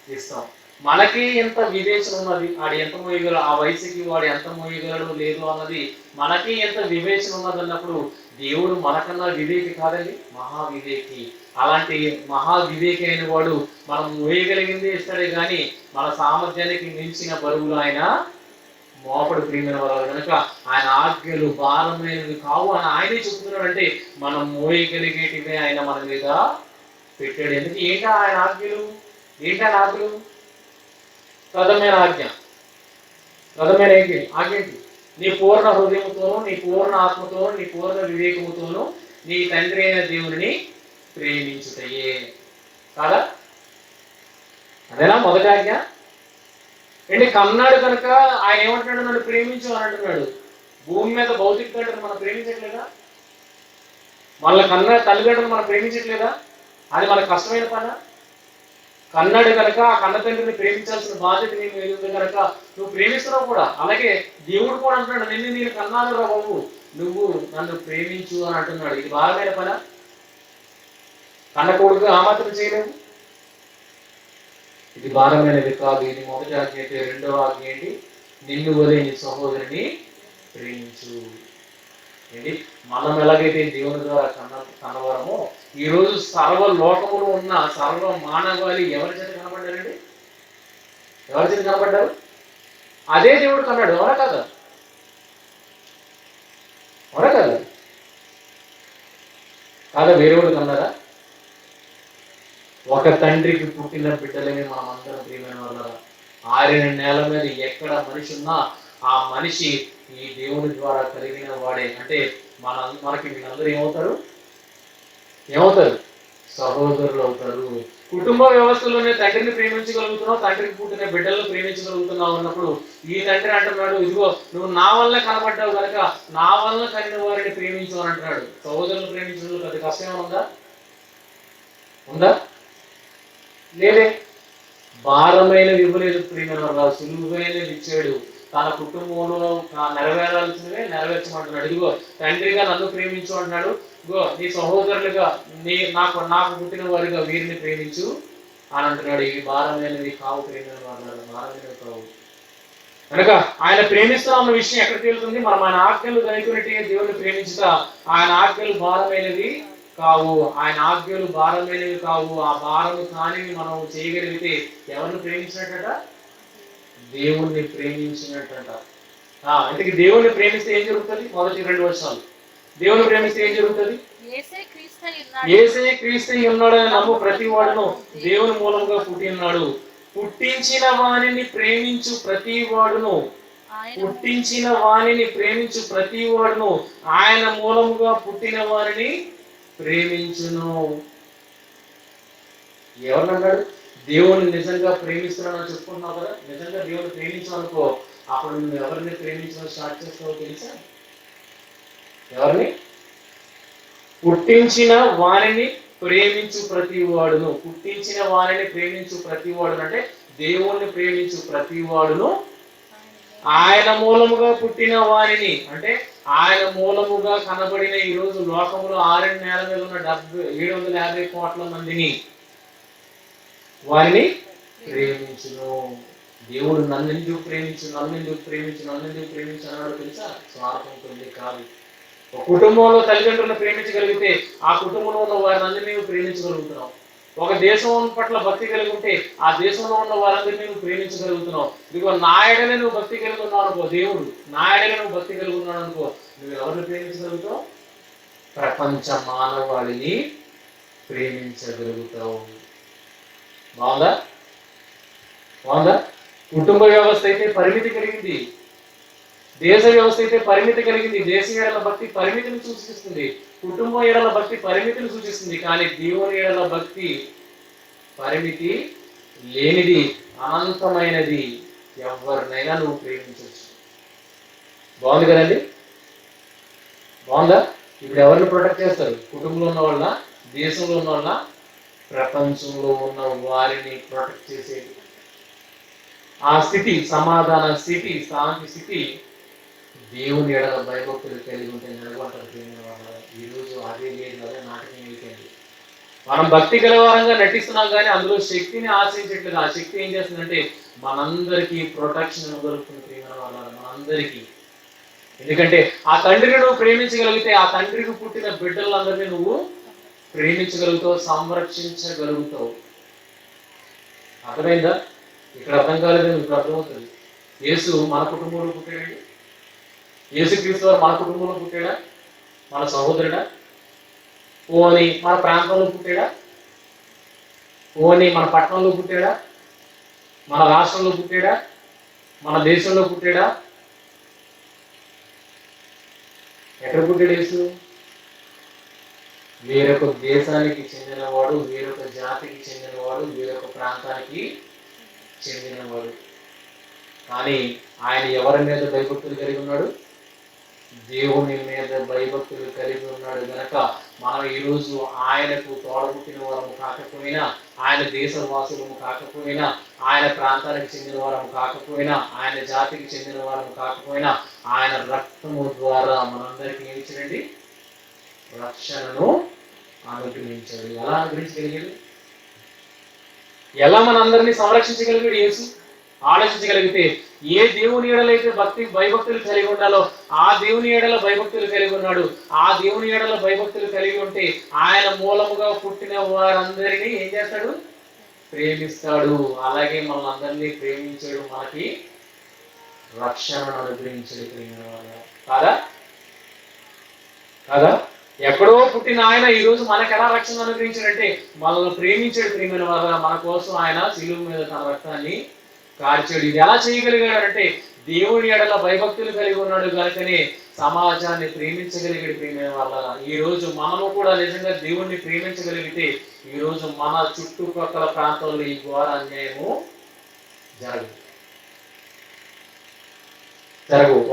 ఇస్తాం. మనకి ఎంత వివేచన ఉన్నది, వాడు ఎంత మోయగలడు, ఆ వయసుకి వాడు ఎంత మోయగలడు లేదు అన్నది మనకి ఎంత వివేచన ఉన్నది అన్నప్పుడు దేవుడు మనకన్నా వివేకి కాదండి, మహా వివేకి. అలాంటి మహా వివేకి అయిన వాడు మనం మోయగలిగింది ఇస్తాడే కానీ మన సామర్థ్యానికి మించిన బరువులు ఆయన మోపడు. ప్రియమైన వారు కనుక ఆయన ఆజ్ఞలు భారమైనవి కావు అని ఆయనే చెప్తున్నాడు. అంటే మనం మోయగలిగేటివే ఆయన మన మీద పెట్టాడు. ఎందుకు? ఏంటా ఆయన ఆజ్ఞలు? ఏంటా ఆజ్ఞలు? ప్రథమైన ఆజ్ఞ, ప్రథమైన ఆజ్ఞ ఏంటి? నీ పూర్ణ హృదయంతోనూ, నీ పూర్ణ ఆత్మతోనూ, నీ పూర్ణ వివేకముతోనూ నీ తండ్రి అయిన దేవుని ప్రేమించుటయే. కాదా? అదేనా మొదటి ఆజ్ఞ? ఏంటి కన్నాడు కనుక ఆయన ఏమంటున్నాడు? నన్ను ప్రేమించు అని అంటున్నాడు. భూమి మీద భౌతిక తండ్రిని మనం ప్రేమించట్లేదా? వాళ్ళ కన్నా తల్లిదండ్రులు మనం ప్రేమించట్లేదా? అది మనకు కష్టమైన పని. కన్నాడు కనుక ఆ కన్న తండ్రిని ప్రేమించాల్సిన బాధ్యత నీకు ఉంది కనుక నువ్వు ప్రేమిస్తున్నావు కూడా. అలాగే దేవుడు కూడా అంటున్నాడు, నిన్ను నేను కన్నాను రా బాబు, నువ్వు నన్ను ప్రేమించు అని అంటున్నాడు. ఇది భారమైన పని. కన్న కొడుకు ఆ మాత్రం చేయలేదు. ఇది భారమైనది కాదు. ఇది మొదటి ఆజ్ఞ అయితే, రెండవ ఆజ్ఞ ఏంటి? నిన్ను వలె నీ సహోదరుని ప్రేమించు. ఏంటి? మనం ఎలాగైతే దేవుని ద్వారా కన్నవరమో ఈరోజు సర్వ లోకములు ఉన్న సర్వ మానవాళి ఎవరి చేత కనబడ్డారండి? ఎవరి చేత కనబడ్డారు? అదే దేవుడు కన్నాడు. ఎవరా కదా? ఎవరా కదా? కాదా వేరేవాడు కన్నారా? ఒక తండ్రికి పుట్టిన బిడ్డలమే మనం అందరం ప్రియమైన వాళ్ళ. ఆరిన నేల మీద ఎక్కడ మనిషి ఉన్నా ఆ మనిషి ఈ దేవుని ద్వారా కలిగిన వాడే. అంటే మనకి వీళ్ళందరూ ఏమవుతారు? సహోదరులు అవుతారు. కుటుంబ వ్యవస్థలోనే తండ్రిని ప్రేమించగలుగుతున్నావు, తండ్రికి పుట్టిన బిడ్డలను ప్రేమించగలుగుతున్నావు అన్నప్పుడు ఈ తండ్రి అంటున్నాడు, ఇదిగో నువ్వు నా వల్ల కనబడ్డావు కనుక నా వల్ల కలిగిన వారిని ప్రేమించు అని అంటున్నాడు. సహోదరులు ప్రేమించడంలో పెద్ద కష్టం ఉందా? లేదే. భారమైనవి ఇవ్వలేదు ప్రియమైన వాళ్ళ, సులువైనవి ఇచ్చాడు. తన కుటుంబంలో నెరవేరాల్సినవే నెరవేర్చమంటున్నాడు. ఇదిగో తండ్రిగా నన్ను ప్రేమించు అంటున్నాడు. ఇదిగో నీ సహోదరులుగా నాకు పుట్టిన వారిగా వీరిని ప్రేమించు అని అంటున్నాడు. ఇవి భారమైనవి కావు ప్రియమైన వాళ్ళ, భారమైనవి కావు. కనుక ఆయన ప్రేమిస్తున్నామన్న విషయం ఎక్కడ తేలుతుంది? మనం ఆయన ఆజ్ఞలు కనుకున్నట్టే దేవుని ప్రేమించుతా. ఆయన ఆజ్ఞలు భారమైనవి కావు. ఆయన ఆజ్ఞలు భారమైనవి కావు. ఆ భారము కానివి మనం చేయగలిగితే ఎవరిని ప్రేమించినట్ట? దేవుణ్ణి ప్రేమించినట్ట. అంటే దేవుణ్ణి ప్రేమిస్తే ఏం జరుగుతుంది? మొదటి 2 వర్షాలు. దేవుని ప్రేమిస్తే ఏం జరుగుతుంది? యేసే క్రీస్తు ఉన్నాడని నమ్ము ప్రతి వాడును దేవుని మూలంగా పుట్టి ఉన్నాడు. పుట్టించిన వాణిని ప్రేమించు ప్రతి వాడును, పుట్టించిన వాణిని ప్రేమించు ప్రతి వాడును ఆయన మూలముగా పుట్టిన వారిని ప్రేమించును. ఎవరన్నాడు? దేవుని నిజంగా ప్రేమిస్తున్నానని చెప్పుకుంటున్నావు కదా, నిజంగా దేవుని ప్రేమించాలనుకో, అప్పుడు నువ్వు ఎవరిని ప్రేమించడం స్టార్ట్ చేస్తావో తెలుసా? ఎవరిని? పుట్టించిన వారిని ప్రేమించు ప్రతి వాడును. పుట్టించిన వారిని ప్రేమించు ప్రతి వాడును అంటే దేవుణ్ణి ప్రేమించు ప్రతి వాడును ఆయన మూలముగా పుట్టిన వారిని, అంటే ఆయన మూలముగా కనబడిన ఈరోజు లోకంలో 6 నేల మీద ఉన్న 750 కోట్ల మందిని వారిని ప్రేమించును. దేవుడు నన్ను ఎందుకు ప్రేమించు అన్నాడు తెలుసా? స్వార్థంతో కాదు. ఒక కుటుంబంలో తల్లిదండ్రులను ప్రేమించగలిగితే ఆ కుటుంబంలో ఉన్న వారిని అందరినీ ప్రేమించగలుగుతున్నావు. ఒక దేశం పట్ల భక్తి కలిగి ఉంటే ఆ దేశంలో ఉన్న వారందరినీ నువ్వు ప్రేమించగలుగుతున్నావు. ఇదిగో నా ఎడలే నువ్వు భక్తి కలిగి ఉన్నావు అనుకో, దేవుడు నా ఎడలే నువ్వు భక్తి కలిగి ఉన్నావు అనుకో, నువ్వు ఎవరిని ప్రేమించగలుగుతావు? ప్రపంచ మానవాళిని ప్రేమించగలుగుతావు. బాగుందా? బాగుందా? కుటుంబ వ్యవస్థ అయితే పరిమితి కలిగింది, దేశ వ్యవస్థ అయితే పరిమితి కలిగింది. దేశ ఏడల భక్తి పరిమితిని సూచిస్తుంది, కుటుంబం ఏడల భక్తి పరిమితిని సూచిస్తుంది. కానీ దేవుని ఏడల భక్తి పరిమితి లేనిది, అనంతమైనది. ఎవరినైనా నువ్వు ప్రేమించవచ్చు. బాగుంది కదండి? బాగుందా? ఇప్పుడు ఎవరిని ప్రొటెక్ట్ చేస్తారు? కుటుంబంలో ఉన్న వాళ్ళ, దేశంలో ఉన్న వాళ్ళ, ప్రపంచంలో ఉన్న వారిని ప్రొటెక్ట్ చేసేది. ఆ స్థితి, సమాధాన స్థితి, శాంతి స్థితి దేవుని ఎడల భయభక్తులు కలిగి ఉంటే నిలబడతారు. ఈరోజు అదే లేదు, అదే నాటకం అయిపోయింది. మనం భక్తి గలవారంగా నటిస్తున్నాం కానీ అందులో శక్తిని ఆశ్రయించట్లేదు. ఆ శక్తి ఏం చేస్తుందంటే మనందరికీ ప్రొటెక్షన్ ఇవ్వగలుగుతుంది. మనందరికీ. ఎందుకంటే ఆ తండ్రిని నువ్వు ప్రేమించగలిగితే ఆ తండ్రికి పుట్టిన బిడ్డలందరినీ నువ్వు ప్రేమించగలుగుతావు, సంరక్షించగలుగుతావు. అర్థమైందా? ఇక్కడ అర్థం కాలేదు, ఇప్పుడు అర్థమవుతుంది. యేసు మన కుటుంబంలో పుట్టాడండి. యేసుక్రీస్తు వారు మన కుటుంబంలో పుట్టాడా? మన సహోదరుడా? ఓని మన ప్రాంతంలో పుట్టాడా? ఓని మన పట్టణంలో పుట్టాడా? మన రాష్ట్రంలో పుట్టాడా? మన దేశంలో పుట్టాడా? ఎక్కడ పుట్టాడు యేసు? వేరొక దేశానికి చెందినవాడు, వేరొక జాతికి చెందినవాడు, వేరొక ప్రాంతానికి చెందినవాడు. కానీ ఆయన ఎవరి మీద భయభక్తులు కలిగి ఉన్నాడు? దేవుని మీద భయభక్తులు కలిగి ఉన్నాడు గనక మనం ఈరోజు ఆయనకు తోడబుట్టిన వారము కాకపోయినా, ఆయన దేశవాసులము కాకపోయినా, ఆయన ప్రాంతానికి చెందిన వారము కాకపోయినా, ఆయన జాతికి చెందిన వారము కాకపోయినా, ఆయన రక్తము ద్వారా మనందరికీ ఏమి ఇచ్చాడండి? రక్షణను అనుగ్రహించాడు. ఎలా అనుగ్రహించగలిగాడు? ఎలా మనందరినీ సంరక్షించగలిగాడు యేసు? ఆలోచించగలిగితే ఏ దేవుని ఏడలైతే భయభక్తులు కలిగి ఉండాలో ఆ దేవుని ఏడల భయభక్తులు కలిగి ఉన్నాడు. ఆ దేవుని ఏడల భయభక్తులు కలిగి ఉంటే ఆయన మూలముగా పుట్టిన వారందరినీ ఏం చేస్తాడు? ప్రేమిస్తాడు. అలాగే మనల్ని అందరినీ ప్రేమించాడు, మనకి రక్షణను అనుగ్రహించాడు. కాదా? కాదా? ఎక్కడో పుట్టిన ఆయన ఈ రోజు మనకు ఎలా రక్షణ అనుగ్రహించాడంటే మనల్ని ప్రేమించాడు. ప్రేమైన వారు మన కోసం ఆయన శిలువ మీద తన రక్తాన్ని కార్చాడు. ఇది ఎలా చేయగలిగాడంటే దేవుని ఎడల భయభక్తులు కలిగి ఉన్నాడు కనుకనే సమాజాన్ని ప్రేమించగలిగాడు. ప్రేమైన వాళ్ళ ఈ రోజు మనము కూడా నిజంగా దేవుణ్ణి ప్రేమించగలిగితే ఈ రోజు మన చుట్టుపక్కల ప్రాంతాల్లో ఈ ఘోర అన్యాయము జరగవు.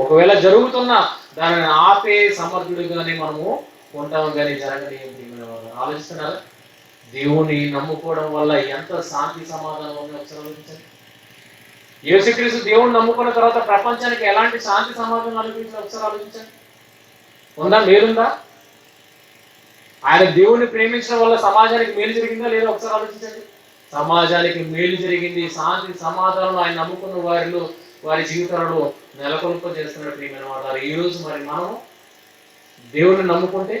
ఒకవేళ జరుగుతున్నా దానిని ఆపే సమర్థుడిగానే మనము ఉంటాము, కానీ జరగని. ఆలోచిస్తున్నారా? దేవుని నమ్ముకోవడం వల్ల ఎంత శాంతి సమాధానం ఉందో ఒకసారి ఆలోచించండి. యేసుక్రీస్తు దేవుని నమ్ముకున్న తర్వాత ప్రపంచానికి ఎలాంటి శాంతి సమాధానం అనుభవించాలి ఒకసారి ఆలోచించండి. ఉందా? మేలుందా? ఆయన దేవుణ్ణి ప్రేమించడం వల్ల సమాజానికి మేలు జరిగిందా లేదా ఒకసారి ఆలోచించండి. సమాజానికి మేలు జరిగింది. శాంతి సమాధానం ఆయన నమ్ముకున్న వారిలో, వారి జీవితాలలో నెలకొల్ప చేస్తున్నట్టు ప్రియమైన వారు. ఈ రోజు మరి మనం దేవుణ్ణి నమ్ముకుంటే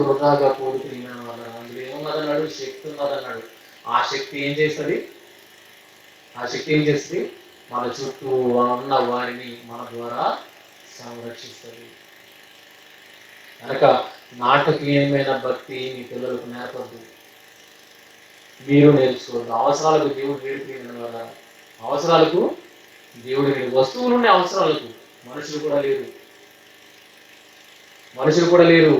వృధాగా కూడి ప్రియమైన వారు. అందులో ఏమున్నదన్నాడు? శక్తి ఉన్నదన్నాడు. ఆ శక్తి ఏం చేస్తుంది? మన చుట్టూ ఉన్న వారిని మన ద్వారా సంరక్షిస్తుంది. కనుక నాటకీయమైన భక్తి మీ పిల్లలకు నేర్పద్దు, మీరు నేర్చుకోవద్దు. అవసరాలకు దేవుడు వేడి ప్రియమైన వారు. అవసరాలకు దేవుడు వేడు. వస్తువులున్న అవసరాలకు మనుషులు కూడా లేరు.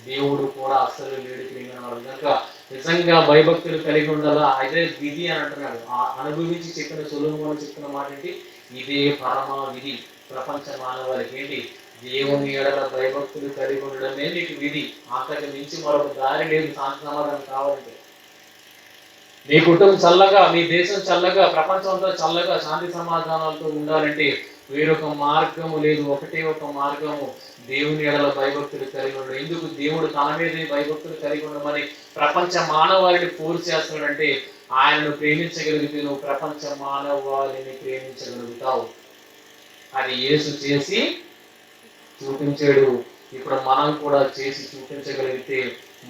దేవుడు కూడా అస్సలు లేడు ప్రియమైన వారు. కనుక నిజంగా భయభక్తులు కలిగి ఉండాలా. అదే విధి అని అంటున్నాడు. అనుభవించి చెప్పిన సొలొమోను చెప్పిన మాట ఏంటి? ఇదే పరమ విధి ప్రపంచ మానవాళికి. ఏంటి? దేవుని ఎడల భయభక్తులు కలిగి ఉండడమే నీకు విధి. అంతకు మించి మరొక దారి లేదు శాంతి సమాధానం కావాలంటే. మీ కుటుంబం చల్లగా, మీ దేశం చల్లగా, ప్రపంచం అంతా చల్లగా శాంతి సమాధానాలతో ఉండాలంటే వేరొక మార్గము లేదు. ఒకటే ఒక మార్గము, దేవుని ఎడల భయభక్తులు కలిగి ఉండడం. ఎందుకు దేవుడు తన మీదే భయభక్తులు కలిగి ఉండమని ప్రపంచ మానవాళిని ఫోర్స్ చేస్తున్నాడంటే ఆయనను ప్రేమించగలిగితే నువ్వు ప్రపంచ మానవాళిని ప్రేమించగలుగుతావు. అది యేసు చేసి చూపించాడు. ఇప్పుడు మనం కూడా చేసి చూపించగలిగితే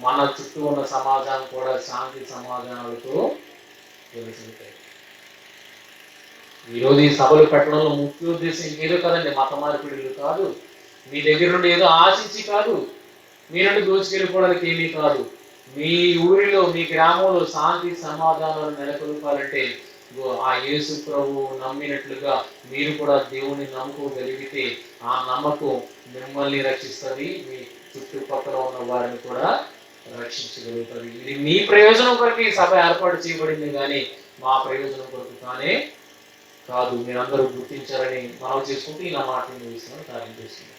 మన చుట్టూ ఉన్న సమాజాన్ని కూడా శాంతి సమాధానాలతో వెలుసులుతాయి. ఈరోజు ఈ సభలు పెట్టడంలో ముఖ్య ఉద్దేశం ఇంకేదో కదండి, మత మార్పిడులు కాదు, మీ దగ్గర నుండి ఏదో ఆశించి కాదు, మీ నుండి దోచుకెళ్ళిపోవడానికి ఏమీ కాదు. మీ ఊరిలో మీ గ్రామంలో శాంతి సమాధానాలు నెలకొల్పాలంటే ఆ యేసు ప్రభువు నమ్మినట్లుగా మీరు కూడా దేవుని నమ్ముకోగలిగితే ఆ నమ్మకం మిమ్మల్ని రక్షిస్తుంది, మీ చుట్టుపక్కల ఉన్న వారిని కూడా రక్షించగలుగుతుంది. ఇది మీ ప్రయోజనం కొరకు ఈ సభ ఏర్పాటు చేయబడింది కానీ మా ప్రయోజనం కొరకు కానీ కాదు. మీరందరూ గుర్తించాలని మనం చేసుకుంటూ ఇలా మాటలు ముగిస్తున్నాం, కార్యం చేస్తున్నాం.